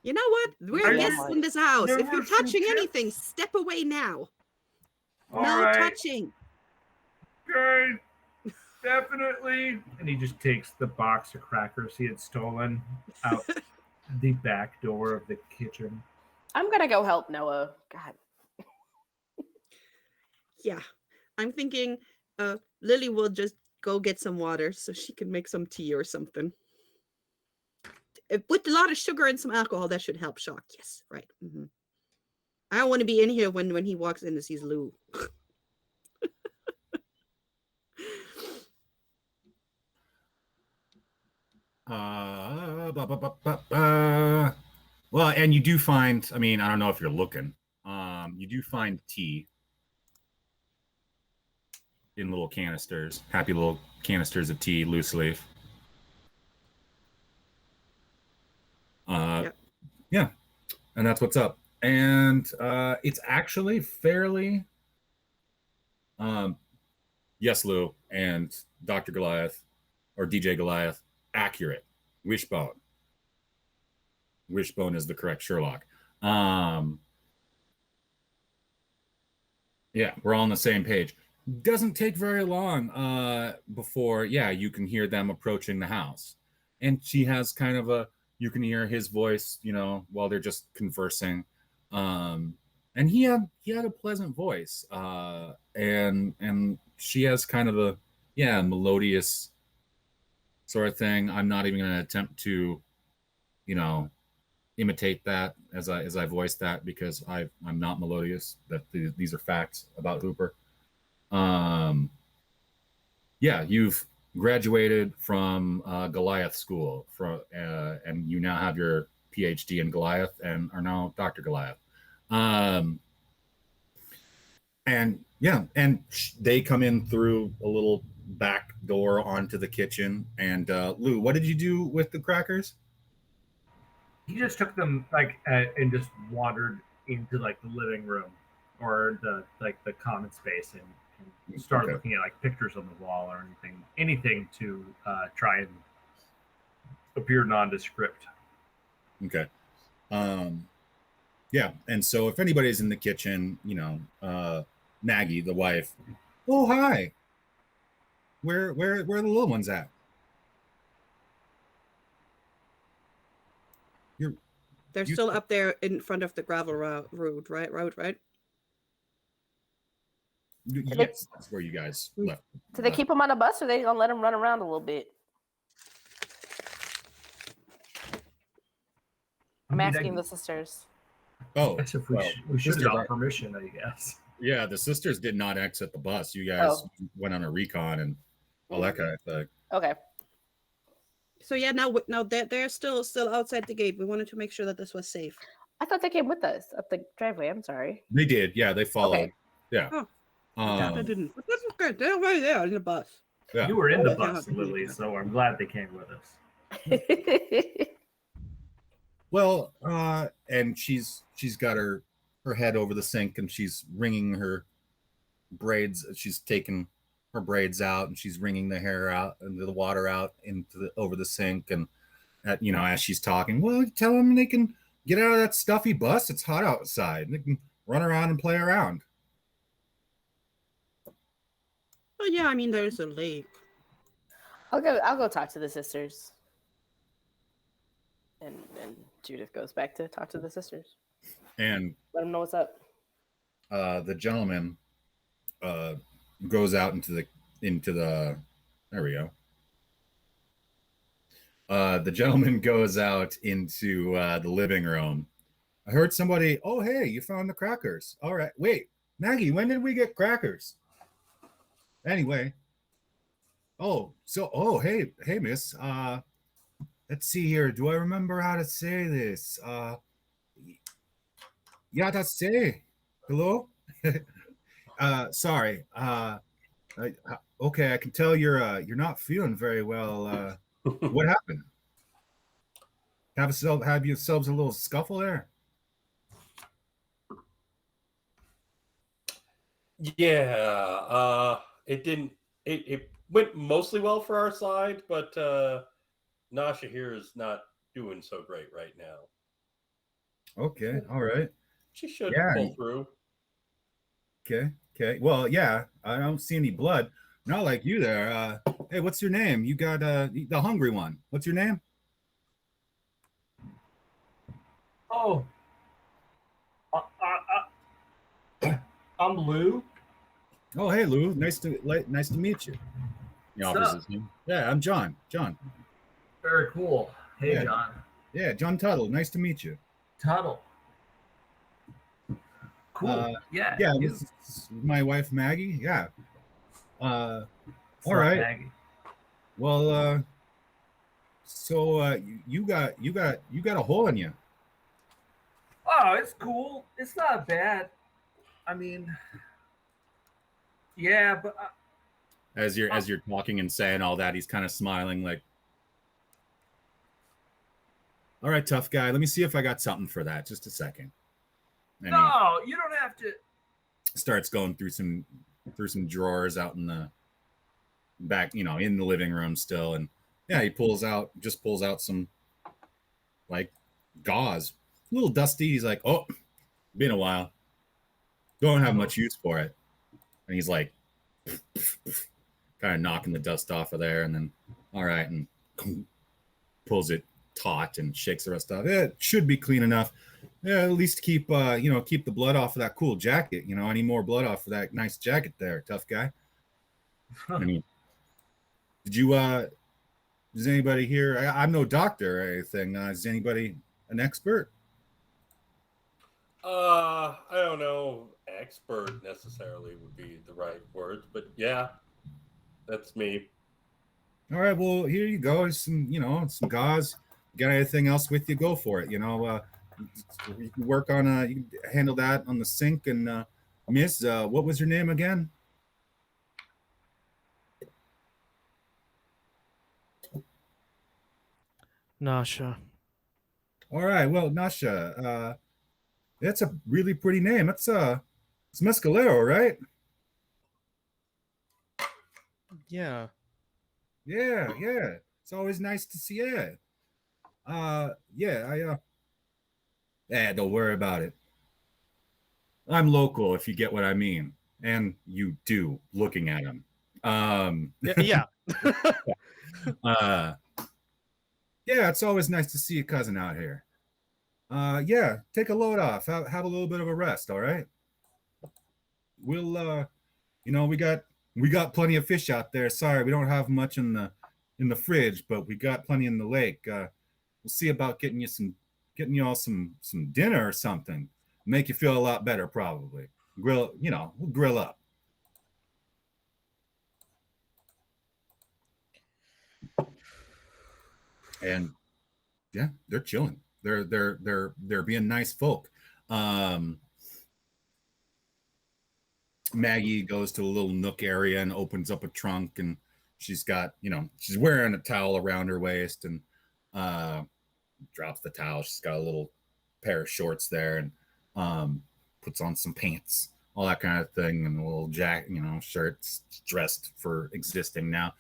Speaker 4: You know what? We're guests in this house. If you're touching anything, step away now.
Speaker 3: All
Speaker 4: no
Speaker 3: right.
Speaker 4: touching.
Speaker 3: Good. Definitely. And he just takes the box of crackers he had stolen out the back door of the kitchen.
Speaker 2: I'm going to go help Noah. God.
Speaker 4: Yeah. I'm thinking Lily will just go get some water so she can make some tea or something. With a lot of sugar and some alcohol, that should help shock. Yes, right. Mm-hmm. I don't want to be in here when he walks in and sees Lou.
Speaker 1: Well, and you do find, I don't know if you're looking, you do find tea in little canisters, happy little canisters of tea, loose leaf.
Speaker 4: Yep.
Speaker 1: Yeah, and that's what's up. And it's actually fairly, yes, Lou and Dr. Goliath, or DJ Goliath, accurate. Wishbone. Wishbone is the correct Sherlock. Yeah, we're all on the same page. Doesn't take very long before, yeah, you can hear them approaching the house. And she has kind of you can hear his voice, while they're just conversing. And he had a pleasant voice. And she has kind of a, melodious sort of thing. I'm not even going to attempt to, imitate that as I voice that, because I'm not melodious. These are facts about Hooper. Yeah, you've graduated from Goliath School, and you now have your PhD in Goliath and are now Dr. Goliath. And yeah, and they come in through a little back door onto the kitchen. And Lou, what did you do with the crackers?
Speaker 3: He just took them and just wandered into the living room or the common space and started looking at pictures on the wall or anything to try and appear nondescript.
Speaker 1: Okay. Yeah, and so if anybody's in the kitchen, Maggie, the wife, oh hi, where are the little ones at?
Speaker 4: They're
Speaker 1: You-
Speaker 4: still up there in front of the gravel road, right?
Speaker 1: Yes, that's where you guys left.
Speaker 2: Do they keep them on a bus, or they gonna let them run around a little bit? I'm asking the sisters.
Speaker 1: Oh,
Speaker 3: Guess if
Speaker 1: well,
Speaker 3: we should have
Speaker 1: sisters
Speaker 3: got
Speaker 1: are-
Speaker 3: permission, I guess.
Speaker 1: yeah, the sisters did not exit the bus. You guys
Speaker 2: Oh.
Speaker 1: went on a recon and all that kind of thing.
Speaker 2: Okay.
Speaker 4: So yeah, now they're still outside the gate. We wanted to make sure that this was safe.
Speaker 2: I thought they came with us up the driveway. I'm sorry.
Speaker 1: They did, yeah. They followed.
Speaker 2: Okay.
Speaker 1: Yeah.
Speaker 4: Oh.
Speaker 1: Um,
Speaker 4: They didn't. But that's okay. They're right there in the bus.
Speaker 1: yeah.
Speaker 3: You were in the
Speaker 4: Yeah.
Speaker 3: bus, Lily, so I'm glad they came with us.
Speaker 1: Well, and she's got her head over the sink and she's wringing her braids. She's taken her braids out and she's wringing the hair out and the water out over the sink. And as she's talking, well, tell them they can get out of that stuffy bus. It's hot outside. They can run around and play around.
Speaker 4: But yeah, I mean, there's a lake.
Speaker 2: I'll go talk to the sisters. And Judith goes back to talk to the sisters.
Speaker 1: And
Speaker 2: Let them know what's up.
Speaker 1: the gentleman goes out into the there we go. The gentleman goes out into the living room. I heard somebody, oh, hey, you found the crackers. All right. Wait, Maggie, when did we get crackers? Anyway. Hey, miss. Let's see here. Do I remember how to say this? Yatase. Hello? Sorry. Okay, I can tell you're not feeling very well. What happened? Have yourselves a little scuffle there?
Speaker 6: Yeah, it went mostly well for our side, but Nasha here is not doing so great right now.
Speaker 1: Okay, all right.
Speaker 6: She should
Speaker 1: Yeah.
Speaker 6: pull through.
Speaker 1: Okay. Well, yeah, I don't see any blood. Not like you there. Hey, what's your name? You got the hungry one. What's your name?
Speaker 3: Oh, I'm Lou.
Speaker 1: Oh, hey, Lou. Nice to meet you. He
Speaker 3: What's
Speaker 1: offers
Speaker 3: up?
Speaker 1: his name. Yeah, I'm John. John.
Speaker 3: Very cool. Hey,
Speaker 1: Yeah.
Speaker 3: John.
Speaker 1: Yeah, John Tuttle. Nice to meet you.
Speaker 3: Tuttle. Cool. Yeah.
Speaker 1: Yeah,
Speaker 3: you.
Speaker 1: this is my wife Maggie. Yeah.
Speaker 3: What's
Speaker 1: all
Speaker 3: up,
Speaker 1: right.
Speaker 3: Maggie?
Speaker 1: Well, so you got a hole in you.
Speaker 3: Oh, it's cool. It's not bad. I mean, yeah, but
Speaker 1: As you're talking and saying all that, he's kind of smiling like, all right, tough guy. Let me see if I got something for that. Just a second. And
Speaker 3: no, you don't have to.
Speaker 1: he starts going through some drawers out in the back, in the living room still. And yeah, he pulls out some like gauze, a little dusty. He's like, oh, been a while. Don't have much use for it. And he's like, kind of knocking the dust off of there. And then, all right, and pulls it taut and shakes the rest off. It should be clean enough. Yeah, at least keep keep the blood off of that cool jacket. Any more blood off of that nice jacket there, tough guy. I mean, does anybody here? I'm no doctor or anything. Is anybody an expert?
Speaker 6: I don't know. Expert necessarily would be the right words, but yeah, that's me.
Speaker 1: All right, well, here you go. Some gauze. Got anything else with you? Go for it. You can work on you can handle that on the sink. And Miss, what was your name again?
Speaker 5: Nasha.
Speaker 1: All right, well, Nasha, that's a really pretty name. It's Mescalero, right?
Speaker 5: Yeah.
Speaker 1: Yeah. It's always nice to see you. Yeah, don't worry about it. I'm local, if you get what I mean. And you do, looking at him.
Speaker 5: Yeah.
Speaker 1: Yeah, it's always nice to see your cousin out here. Yeah, take a load off. Have a little bit of a rest, all right? We'll we got plenty of fish out there. Sorry, we don't have much in the fridge, but we got plenty in the lake. We'll see about getting you all some dinner or something. Make you feel a lot better, probably. We'll grill up. And yeah, they're chilling. They're being nice folk. Maggie goes to a little nook area and opens up a trunk, and she's got, she's wearing a towel around her waist, and drops the towel. She's got a little pair of shorts there, and puts on some pants, all that kind of thing, and a little jacket, shirts, dressed for existing now.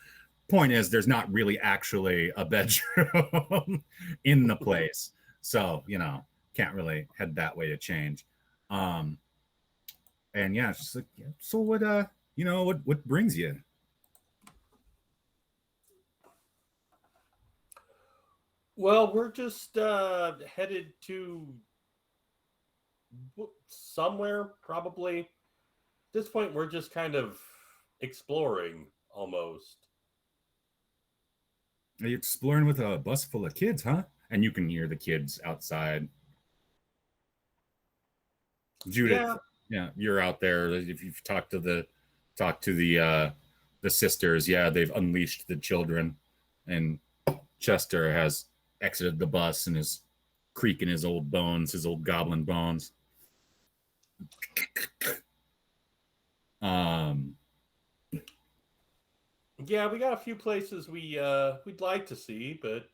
Speaker 1: Point is, there's not really actually a bedroom in the place, so can't really head that way to change. And yeah, it's just like, so what brings you?
Speaker 6: Well, we're just headed to somewhere, probably. At this point, we're just kind of exploring almost.
Speaker 1: Are you exploring with a bus full of kids, huh? And you can hear the kids outside. Judith, yeah, you're out there. If you've talked to the sisters, yeah, they've unleashed the children, and Chester has exited the bus and is creaking his old goblin bones.
Speaker 6: Yeah, we got a few places we'd like to see, but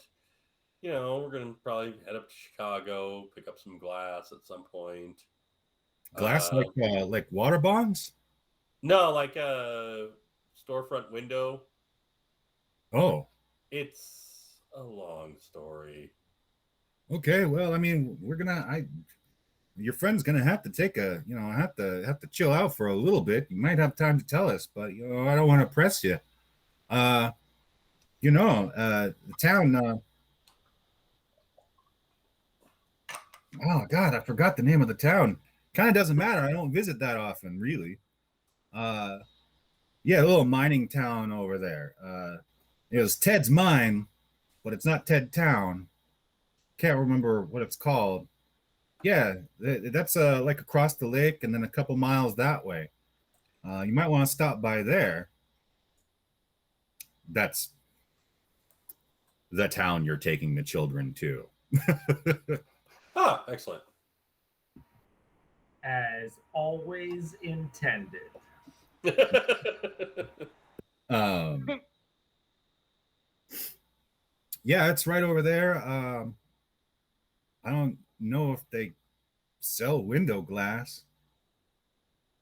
Speaker 6: we're gonna probably head up to Chicago, pick up some glass at some point.
Speaker 1: Glass, like water bombs?
Speaker 6: No, like a storefront window.
Speaker 1: Oh,
Speaker 6: it's a long story.
Speaker 1: Okay, well, I mean, your friend's gonna have to take have to chill out for a little bit. You might have time to tell us, but I don't want to press you. The town. Oh God, I forgot the name of the town. Kind of doesn't matter. I don't visit that often, really. Yeah, a little mining town over there. It was Ted's Mine, but it's not Ted Town. Can't remember what it's called. Yeah, that's like across the lake and then a couple miles that way. You might want to stop by there. That's the town you're taking the children to.
Speaker 6: Ah, excellent.
Speaker 3: As always intended.
Speaker 1: Yeah, it's right over there. I don't know if they sell window glass.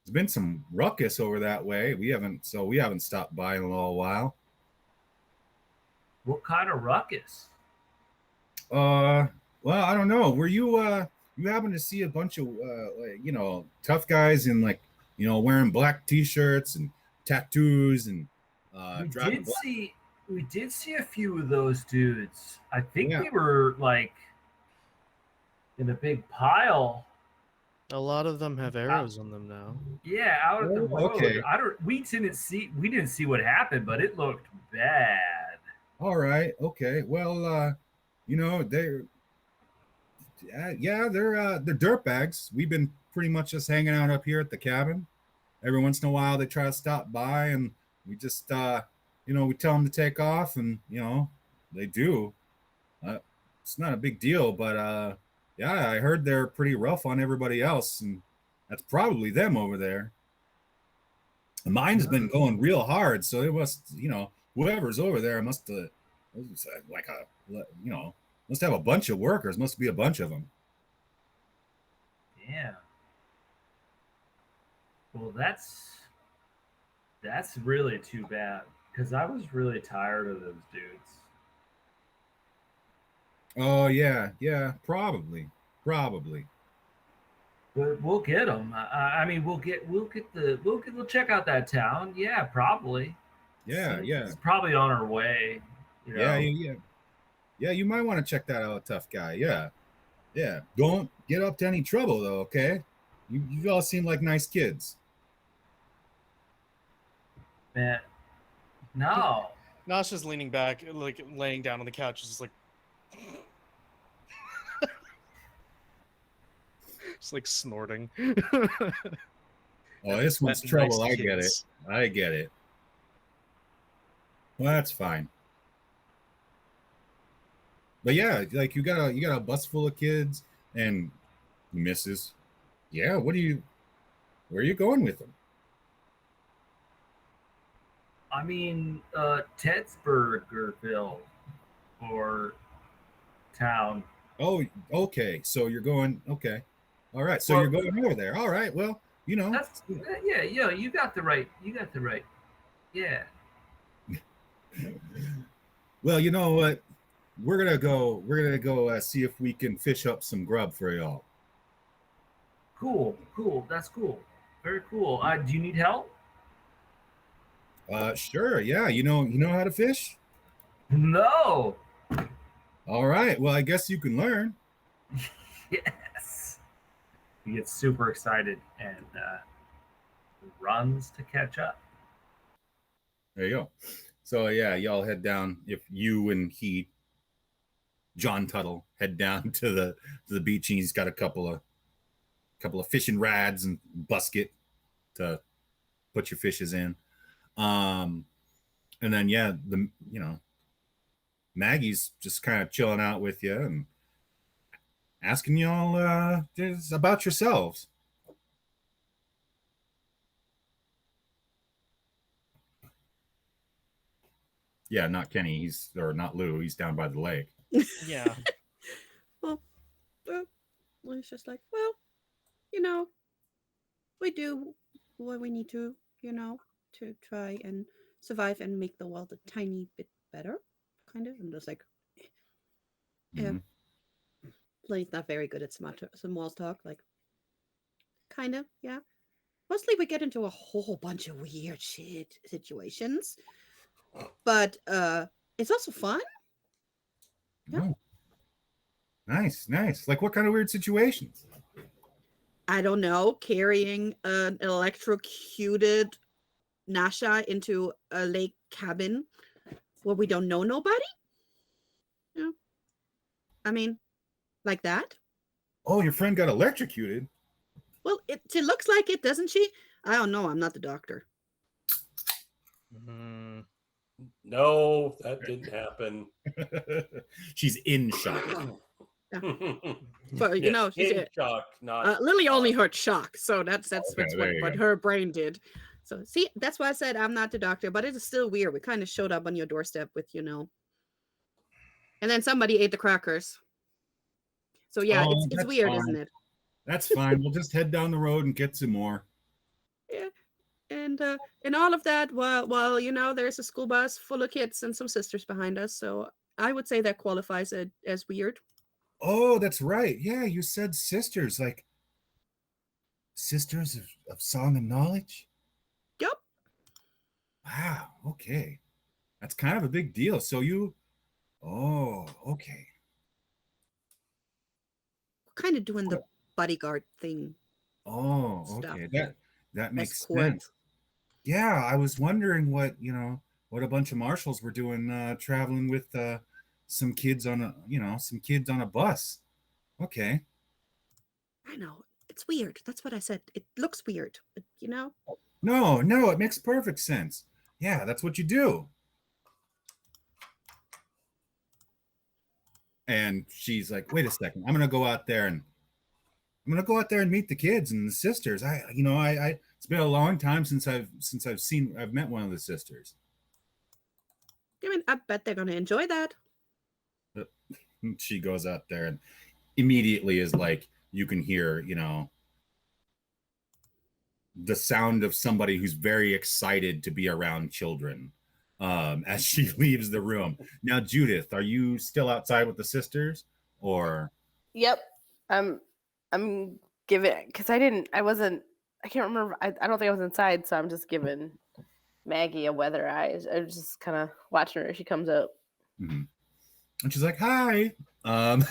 Speaker 1: There's been some ruckus over that way. We haven't stopped by in a little while.
Speaker 3: What kind of ruckus?
Speaker 1: Well, I don't know. Were you happen to see a bunch of tough guys in wearing black t-shirts and tattoos and
Speaker 3: we did see a few of those dudes. I think we were in a big pile.
Speaker 5: A lot of them have arrows on them now.
Speaker 3: Yeah, out at the road.
Speaker 1: Okay.
Speaker 3: We didn't see what happened, but it looked bad.
Speaker 1: All right. Okay. Well, they're dirt bags. We've been pretty much just hanging out up here at the cabin. Every once in a while, they try to stop by, and we just, we tell them to take off, and they do. It's not a big deal, but yeah, I heard they're pretty rough on everybody else, and that's probably them over there. Mine's been going real hard, so it must, whoever's over there must must have a bunch of workers. Must be a bunch of them.
Speaker 3: Yeah. Well, that's really too bad, because I was really tired of those dudes.
Speaker 1: Oh yeah, probably.
Speaker 3: But we'll get them. I mean, we'll check out that town. Yeah, probably.
Speaker 1: Yeah.
Speaker 3: It's probably on our way.
Speaker 1: Yeah. You might want to check that out, tough guy. Yeah. Yeah, don't get up to any trouble though, okay? You all seem like nice kids.
Speaker 3: Man, no.
Speaker 5: Nasha's leaning back, like laying down on the couch, just like, just like snorting.
Speaker 1: Oh, this one's
Speaker 5: Nice
Speaker 1: trouble. I get it.
Speaker 5: kids.
Speaker 1: I get it. Well, that's fine. But yeah, like you got a bus full of kids and missus. Yeah, where are you going with them?
Speaker 3: I mean, Tedsburgerville or town.
Speaker 1: Oh, okay. So you're going. Okay, all right. So
Speaker 3: Well-
Speaker 1: you're going over there. All right. Well, you know.
Speaker 3: That's yeah. You got the right. Yeah.
Speaker 1: Well, you know what? We're gonna go. See if we can fish up some grub for y'all.
Speaker 3: Cool. That's cool. Very cool. Do you need help?
Speaker 1: Sure. Yeah. You know how to fish.
Speaker 3: No.
Speaker 1: All right. Well, I guess you can learn.
Speaker 3: Yes. He gets super excited and runs to catch up.
Speaker 1: There you go. So yeah, y'all head down. If you and John Tuttle, head down to the beach, and he's got a couple of fishing rods and basket to put your fishes in. And then yeah, Maggie's just kind of chilling out with you and asking y'all just about yourselves. Yeah, not Kenny. Or not Lou. He's down by the lake.
Speaker 5: Yeah.
Speaker 4: Well, it's just like, well, we do what we need to, to try and survive and make the world a tiny bit better, kind of. I'm just like, yeah.
Speaker 1: Mhm.
Speaker 4: He's not very good at small talk, like, kind of, yeah. Mostly we get into a whole bunch of weird shit situations, but it's also fun. Yeah.
Speaker 1: Oh. Nice. Like what kind of weird situations?
Speaker 4: I don't know, carrying an electrocuted Nasha into a lake cabin where we don't know nobody. Yeah. I mean, like that.
Speaker 1: Oh, your friend got electrocuted.
Speaker 4: Well, it looks like it, doesn't she? I don't know. I'm not the doctor.
Speaker 5: Mm,
Speaker 6: No, that didn't happen.
Speaker 1: She's in shock.
Speaker 4: But
Speaker 6: Yeah,
Speaker 4: she's
Speaker 6: in shock, not
Speaker 4: Lily only heard shock, so that's
Speaker 1: Okay, there you
Speaker 4: what
Speaker 1: go.
Speaker 4: her brain did. So see, that's why I said I'm not the doctor, but it is still weird. We kind of showed up on your doorstep with, and then somebody ate the crackers. So yeah,
Speaker 1: Oh,
Speaker 4: it's
Speaker 1: that's
Speaker 4: weird,
Speaker 1: fine.
Speaker 4: isn't it?
Speaker 1: That's fine. We'll just head down the road and get some more.
Speaker 4: Yeah. And all of that while there's a school bus full of kids and some sisters behind us. So I would say that qualifies it as weird.
Speaker 1: Oh, that's right. Yeah, you said sisters, like sisters of song and knowledge.
Speaker 4: Yep.
Speaker 1: Wow. Okay, that's kind of a big deal. So oh, okay.
Speaker 4: We're kind of doing the bodyguard thing.
Speaker 1: Oh,
Speaker 4: Stuff.
Speaker 1: okay. That makes
Speaker 4: Escort.
Speaker 1: sense. Yeah, I was wondering what a bunch of marshals were doing, traveling with some kids on a bus. Okay.
Speaker 4: I know. It's weird. That's what I said. It looks weird, but
Speaker 1: No, it makes perfect sense. Yeah, that's what you do. And she's like, wait a second, I'm gonna go out there and meet the kids and the sisters. It's been a long time since I've met one of the sisters.
Speaker 4: I mean, I bet they're gonna enjoy that.
Speaker 1: She goes out there and immediately is like, you can hear, the sound of somebody who's very excited to be around children as she leaves the room. Now, Judith, are you still outside with the sisters or?
Speaker 2: Yep. I'm giving, because I can't remember. I don't think I was inside, so I'm just giving Maggie a weather eye. I'm just kind of watching her as she comes up.
Speaker 1: Mm-hmm. And she's like, hi. Um,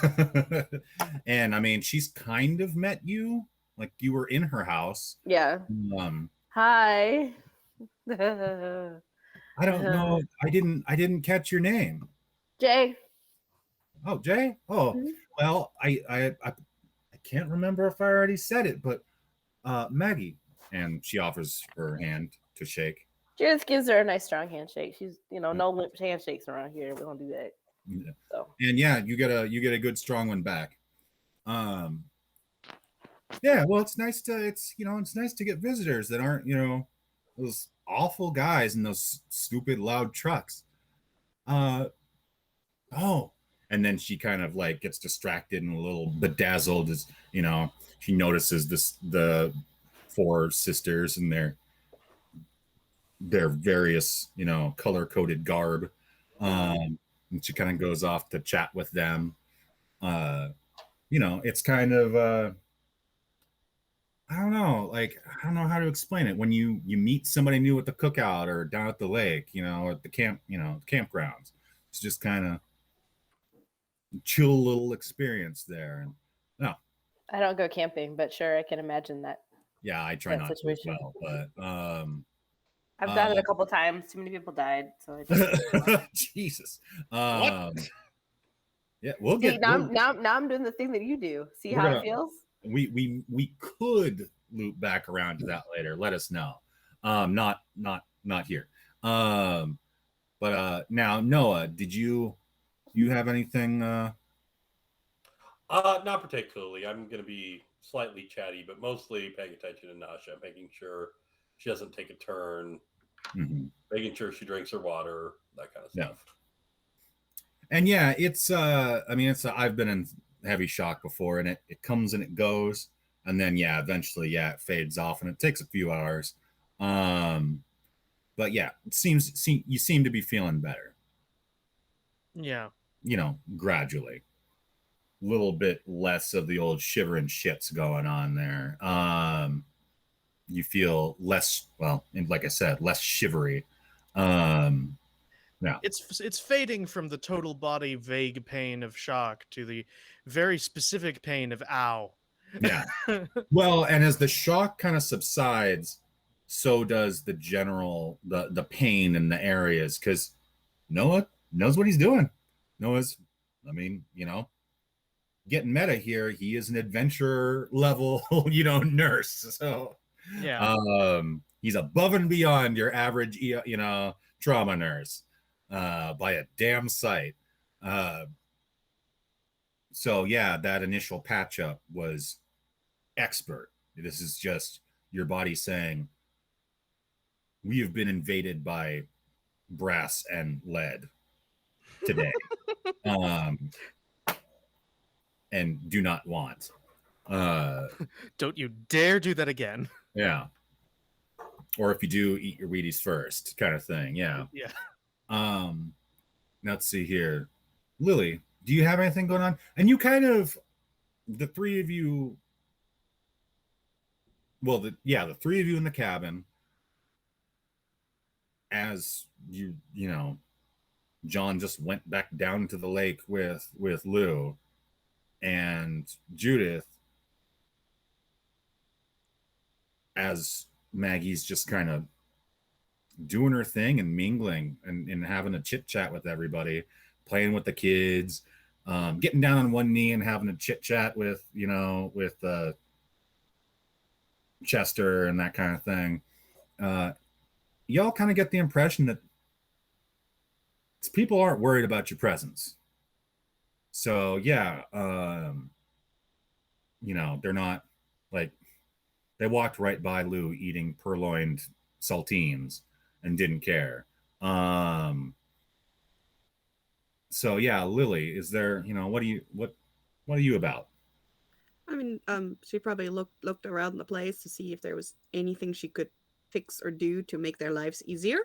Speaker 1: and I mean, she's kind of met you, like you were in her house.
Speaker 2: Yeah.
Speaker 1: Um,
Speaker 2: Hi.
Speaker 1: I don't know. I didn't catch your name.
Speaker 2: Jay.
Speaker 1: Oh, Jay. Oh,
Speaker 2: Mhm.
Speaker 1: well, I can't remember if I already said it, but Maggie, and she offers her hand to shake.
Speaker 2: Judith gives her a nice strong handshake. She's, no limp handshakes around here. We don't do that. So
Speaker 1: And yeah, you get a good strong one back. Um, yeah, well, it's nice to get visitors that aren't those awful guys in those stupid loud trucks. Uh, oh, and then she kind of like gets distracted and a little bedazzled as she notices the four sisters and their various color coded garb. And she kind of goes off to chat with them. It's kind of I don't know, like I don't know how to explain it. When you meet somebody new at the cookout or down at the lake, at the camp, campgrounds, it's just kind of chill little experience there. And no,
Speaker 2: I don't go camping, but sure, I can imagine that.
Speaker 1: yeah, I try
Speaker 2: That
Speaker 1: not
Speaker 2: situation.
Speaker 1: to as well, but
Speaker 2: I've done it a couple times. Too many people died, so I just
Speaker 1: Jesus.
Speaker 5: What?
Speaker 1: Yeah, we'll
Speaker 2: see
Speaker 1: get
Speaker 2: now.
Speaker 1: we'll,
Speaker 2: Now I'm doing the thing that you do. See
Speaker 1: we're
Speaker 2: how
Speaker 1: gonna
Speaker 2: it feels?
Speaker 1: we could loop back around to that later. Let us know. Not here. But now Noah, did you have anything
Speaker 6: Not particularly. I'm going to be slightly chatty, but mostly paying attention to Nasha, making sure she doesn't take a turn, making sure she drinks her water, that kind of
Speaker 1: Yeah.
Speaker 6: stuff.
Speaker 1: And yeah, it's I've been in heavy shock before, and it comes and it goes, and then eventually it fades off, and it takes a few hours. But yeah, you seem to be feeling better.
Speaker 5: Yeah.
Speaker 1: Gradually. A little bit less of the old shivering shits going on there. You feel less, well, and like I said, less shivery. Yeah.
Speaker 5: It's fading from the total body vague pain of shock to the very specific pain of ow.
Speaker 1: Yeah. Well, and as the shock kind of subsides, so does the general the pain in the areas, because Noah knows what he's doing. Noah's, I mean, getting meta here. He is an adventurer level, nurse. So
Speaker 5: Yeah.
Speaker 1: he's above and beyond your average, trauma nurse, by a damn sight. So yeah, that initial patch up was expert. This is just your body saying, we have been invaded by brass and lead today. And do not want.
Speaker 5: Don't you dare do that again.
Speaker 1: Yeah. Or if you do, eat your Wheaties first, kind of thing. Yeah.
Speaker 5: Yeah.
Speaker 1: Let's see here. Lily, do you have anything going on? And you kind of, the three of you, well, the three of you in the cabin, as John just went back down to the lake with Lou and Judith, as Maggie's just kind of doing her thing and mingling and having a chit chat with everybody, playing with the kids, getting down on one knee and having a chit chat with Chester and that kind of thing. Y'all kind of get the impression that people aren't worried about your presence. So yeah, they're not like, they walked right by Lou eating purloined saltines and didn't care. So yeah, Lily, is there, what are you about?
Speaker 4: I mean, she probably looked around the place to see if there was anything she could fix or do to make their lives easier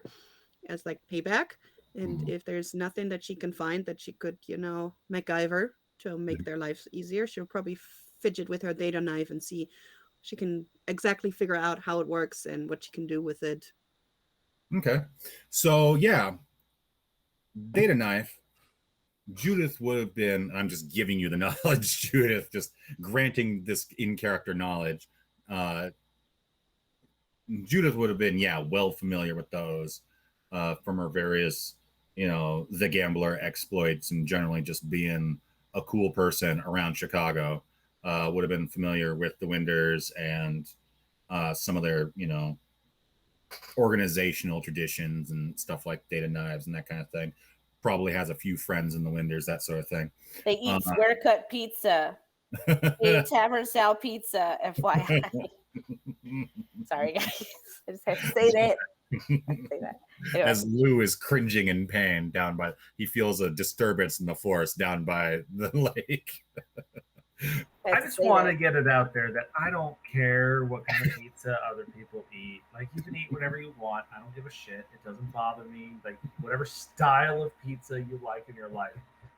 Speaker 4: as like payback. And if there's nothing that she can find that she could, MacGyver to make their lives easier, she'll probably fidget with her data knife and see she can exactly figure out how it works and what she can do with it.
Speaker 1: Okay. So yeah, data knife. Judith would have been, I'm just giving you the knowledge, Judith, just granting this in-character knowledge. Judith would have been, well familiar with those from her various, the gambler exploits and generally just being a cool person around Chicago. Would have been familiar with the Winders and some of their, organizational traditions and stuff like Data Knives and that kind of thing. Probably has a few friends in the Winders, that sort of thing.
Speaker 2: They eat square cut pizza. They eat tavern style pizza, FYI. Sorry, guys. I just have to say that. Anyway.
Speaker 1: As Lou is cringing in pain he feels a disturbance in the forest down by the lake.
Speaker 3: I just want to get it out there that I don't care what kind of pizza other people eat. Like, you can eat whatever you want. I don't give a shit. It doesn't bother me. Like, whatever style of pizza you like in your life.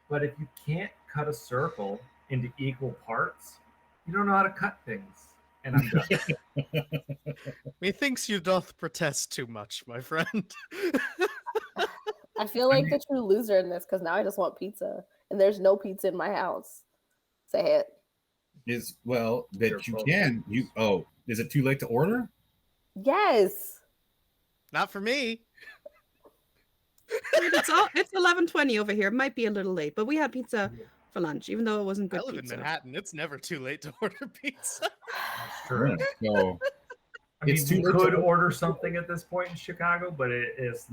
Speaker 3: But if you can't cut a circle into equal parts, you don't know how to cut things. And I'm done.
Speaker 5: Methinks you doth protest too much, my friend.
Speaker 2: I feel like the true loser in this because now I just want pizza. And there's no pizza in my house. Say it.
Speaker 1: Is it too late to order?
Speaker 2: Yes.
Speaker 5: Not for me.
Speaker 4: It's 11:20 over here. It might be a little late, but we had pizza for lunch, even though it wasn't good
Speaker 5: I live
Speaker 4: pizza.
Speaker 5: in Manhattan. It's never too late to order pizza.
Speaker 3: That's true.
Speaker 1: So
Speaker 3: I mean, you could order something at this point in Chicago, but it's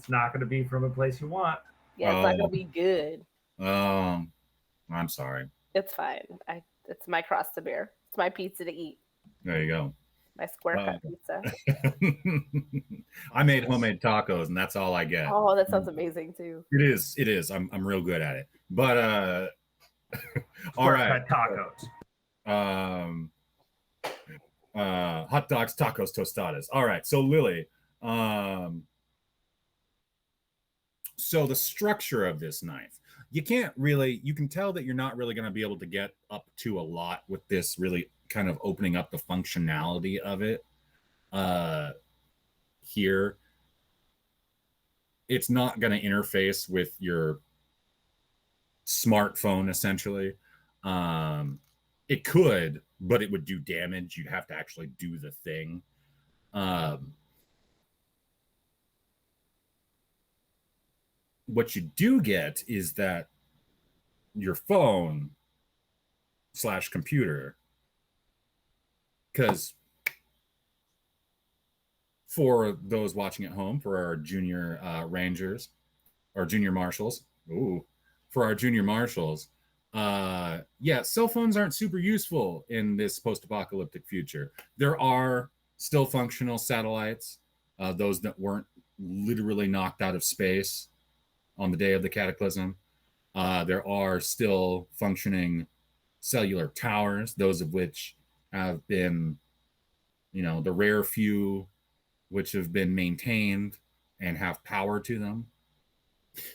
Speaker 3: not going to be from a place you want.
Speaker 2: Yeah, it's not gonna be good.
Speaker 1: I'm sorry.
Speaker 2: It's fine. It's my cross to bear. It's my pizza to eat.
Speaker 1: There you go.
Speaker 2: My square cut pizza.
Speaker 1: I made homemade tacos, and that's all I get.
Speaker 2: Oh, that sounds amazing too.
Speaker 1: It is. I'm real good at it. But all right.
Speaker 3: Tacos.
Speaker 1: Hot dogs, tacos, tostadas. All right. So Lily, so the structure of this knife, you can tell that you're not really going to be able to get up to a lot with this really kind of opening up the functionality of it. Here, it's not going to interface with your smartphone, essentially. It could, but it would do damage. You'd have to actually do the thing. What you do get is that your phone / computer, because for those watching at home, for our junior rangers or junior marshals, cell phones aren't super useful in this post-apocalyptic future. There are still functional satellites, those that weren't literally knocked out of space on the day of the cataclysm. There are still functioning cellular towers, those of which have been, the rare few which have been maintained and have power to them.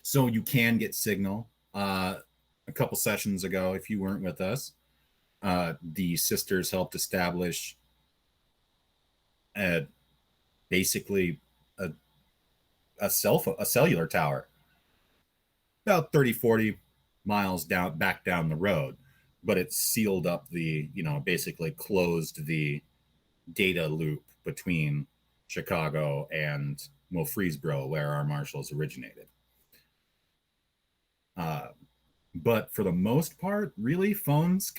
Speaker 1: So you can get signal. A couple sessions ago, if you weren't with us, the sisters helped establish basically a cellular tower about 30-40 miles back down the road, but it sealed up basically closed the data loop between Chicago and Murfreesboro, where our marshals originated. But for the most part, really, phones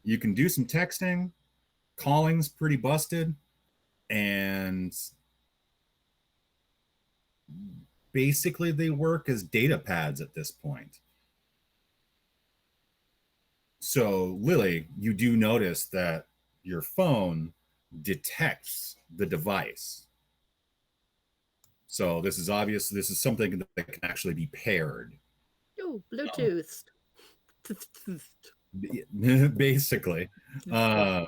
Speaker 1: you can do some texting, calling's pretty busted, and basically they work as data pads at this point. So, Lily, you do notice that your phone detects the device. So this is obvious. This is something that can actually be paired.
Speaker 4: Oh, Bluetooth.
Speaker 1: Basically. I'm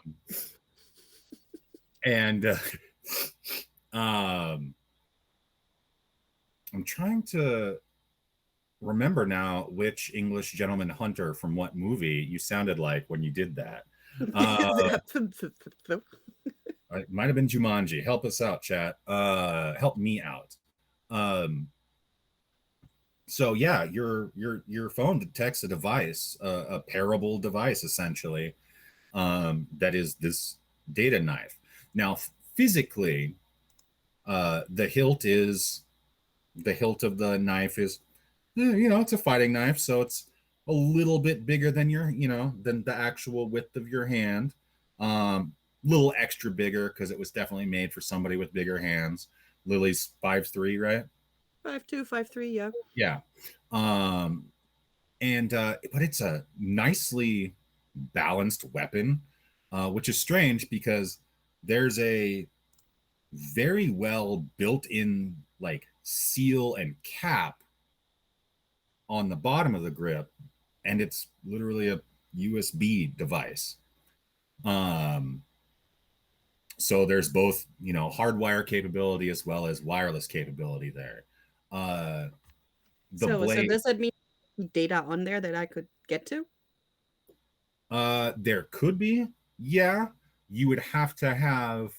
Speaker 1: trying to remember now which English gentleman hunter from what movie you sounded like when you did that. It might have been Jumanji. Help us out, chat. Help me out. So yeah, your phone detects a device, a parable device, essentially, that is this data knife. Now, physically, the hilt of the knife is, it's a fighting knife, so it's a little bit bigger than than the actual width of your hand. Little extra bigger because it was definitely made for somebody with bigger hands. Lily's 5'3", right?
Speaker 4: 5'2", 5'3", yeah.
Speaker 1: Yeah. But it's a nicely balanced weapon, which is strange because there's a very well built-in like seal and cap on the bottom of the grip, and it's literally a USB device. So there's both, hardwire capability as well as wireless capability there.
Speaker 4: So does that mean data on there that I could get to?
Speaker 1: There could be, yeah. You would have to have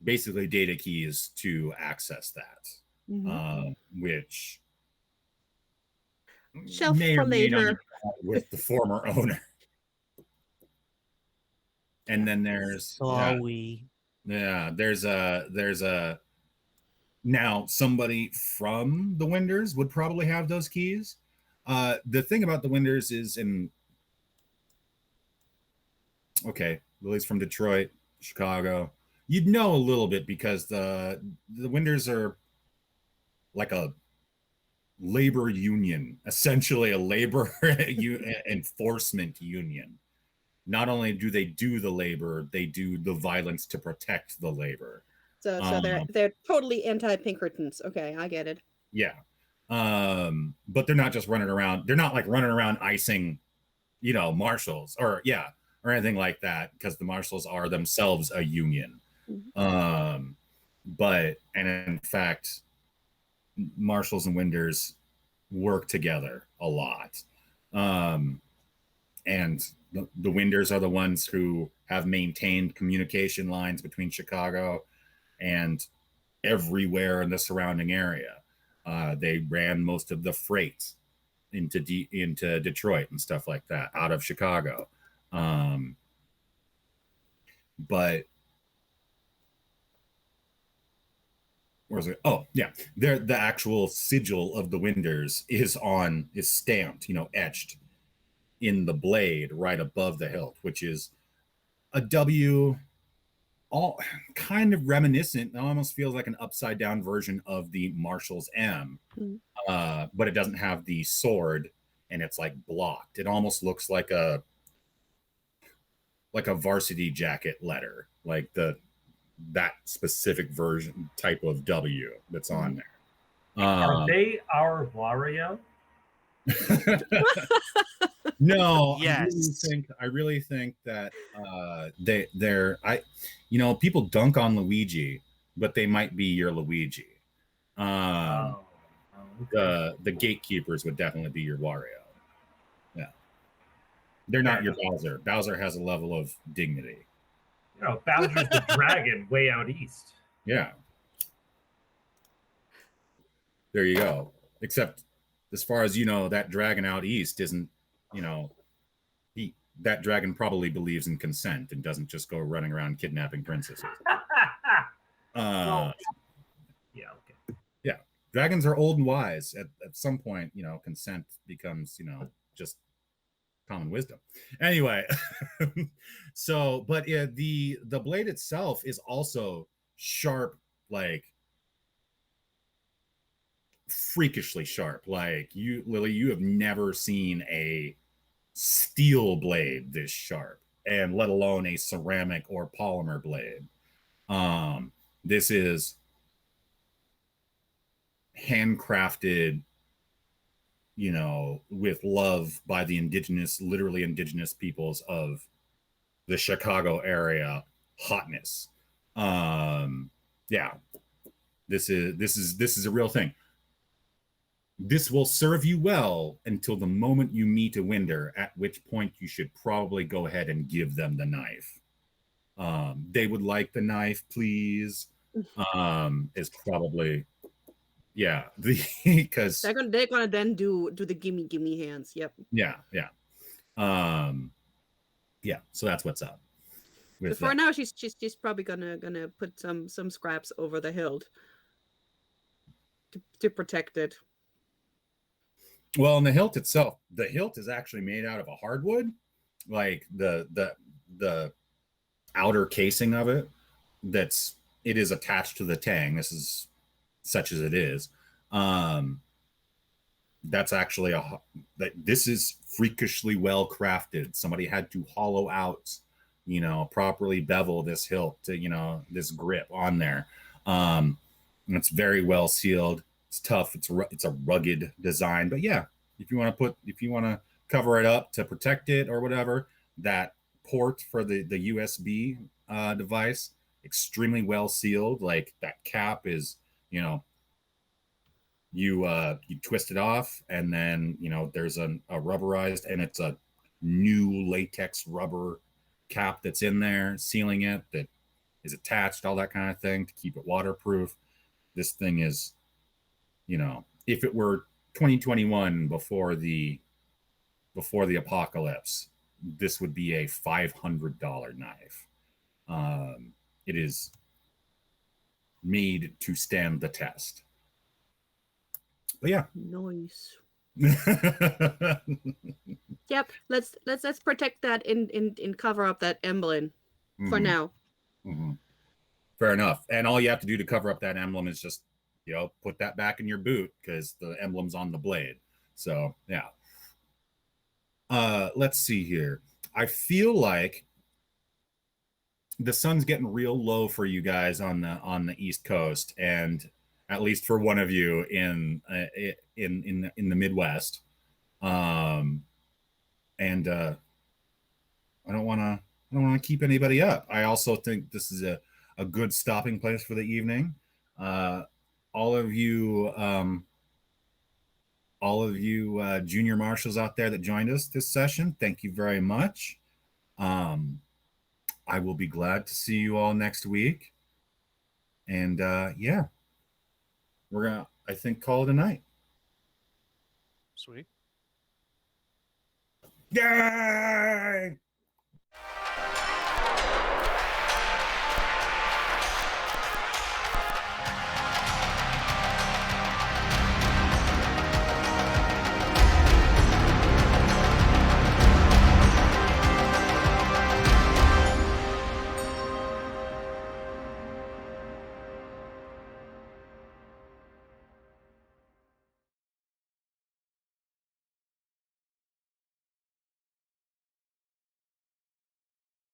Speaker 1: basically data keys to access that, which
Speaker 4: Shelf
Speaker 1: may
Speaker 4: for
Speaker 1: or may not
Speaker 4: later.
Speaker 1: be with the former owner. And then there's there's a now somebody from the Winders would probably have those keys. The thing about the Winders is Lily's from Detroit, Chicago. You'd know a little bit because the Winders are like a labor union, essentially a labor enforcement union. Not only do they do the labor, they do the violence to protect the labor.
Speaker 4: So they're totally anti-Pinkertons. Okay, I get it.
Speaker 1: Yeah. But they're not just running around. They're not like running around icing, marshals or anything like that, because the marshals are themselves a union. And in fact, marshals and Winders work together a lot. And the Winders are the ones who have maintained communication lines between Chicago and everywhere in the surrounding area. They ran most of the freight into Detroit and stuff like that out of Chicago. But where's it? Oh, yeah. The actual sigil of the Winders is stamped, etched in the blade right above the hilt, which is a W, all kind of reminiscent. It almost feels like an upside down version of the Marshall's M, but it doesn't have the sword, and it's like blocked. It almost looks like a varsity jacket letter, like that specific version type of W that's on there.
Speaker 3: Are they our Wario?
Speaker 1: No,
Speaker 5: Yes.
Speaker 1: I really think that they're people dunk on Luigi, but they might be your Luigi.
Speaker 3: Okay.
Speaker 1: The gatekeepers would definitely be your Wario. Yeah, they're not your Bowser. Bowser has a level of dignity.
Speaker 3: Bowser's the dragon way out east.
Speaker 1: Yeah. There you go. Except, as far as you know, that dragon out east isn't, that dragon probably believes in consent and doesn't just go running around kidnapping princesses.
Speaker 3: Okay.
Speaker 1: Yeah. Dragons are old and wise. At some point, consent becomes, just common wisdom. Anyway, but the blade itself is also sharp, like freakishly sharp. Like Lily, you have never seen a steel blade this sharp, and let alone a ceramic or polymer blade. This is handcrafted, with love by the literally indigenous peoples of the Chicago area. Hotness. Yeah, this is a real thing. This will serve you well until the moment you meet a Winder, at which point you should probably go ahead and give them the knife. They would like the knife, please. Is probably Yeah, because
Speaker 4: they're gonna then do the gimme hands. Yep.
Speaker 1: yeah. Yeah, so that's what's up.
Speaker 4: So for now, she's probably gonna put some scraps over the hilt to protect it.
Speaker 1: Well, and the hilt itself, the hilt is actually made out of a hardwood, like the outer casing of it. It is attached to the tang. This is such as it is. That's actually this is freakishly well crafted. Somebody had to hollow out, properly bevel this hilt to, this grip on there. And it's very well sealed. It's tough. It's a rugged design, but yeah, if you want to cover it up to protect it or whatever, that port for the USB device, extremely well sealed. Like that cap is, you twist it off, and then there's a rubberized, and it's a new latex rubber cap that's in there sealing it, that is attached, all that kind of thing to keep it waterproof. This thing is, if it were 2021 before the apocalypse, this would be a $500 knife. It is made to stand the test. But yeah.
Speaker 4: Nice. Yep. Let's protect that in cover up that emblem for now.
Speaker 1: Mm-hmm. Fair enough. And all you have to do to cover up that emblem is just, put that back in your boot, because the emblem's on the blade. So yeah. Let's see here. I feel like the sun's getting real low for you guys on the East Coast, and at least for one of you in the Midwest. And I don't want to keep anybody up. I also think this is a good stopping place for the evening. All of you junior marshals out there that joined us this session, thank you very much. I will be glad to see you all next week. And yeah, we're gonna, I think, call it a night.
Speaker 5: Sweet.
Speaker 1: Yay!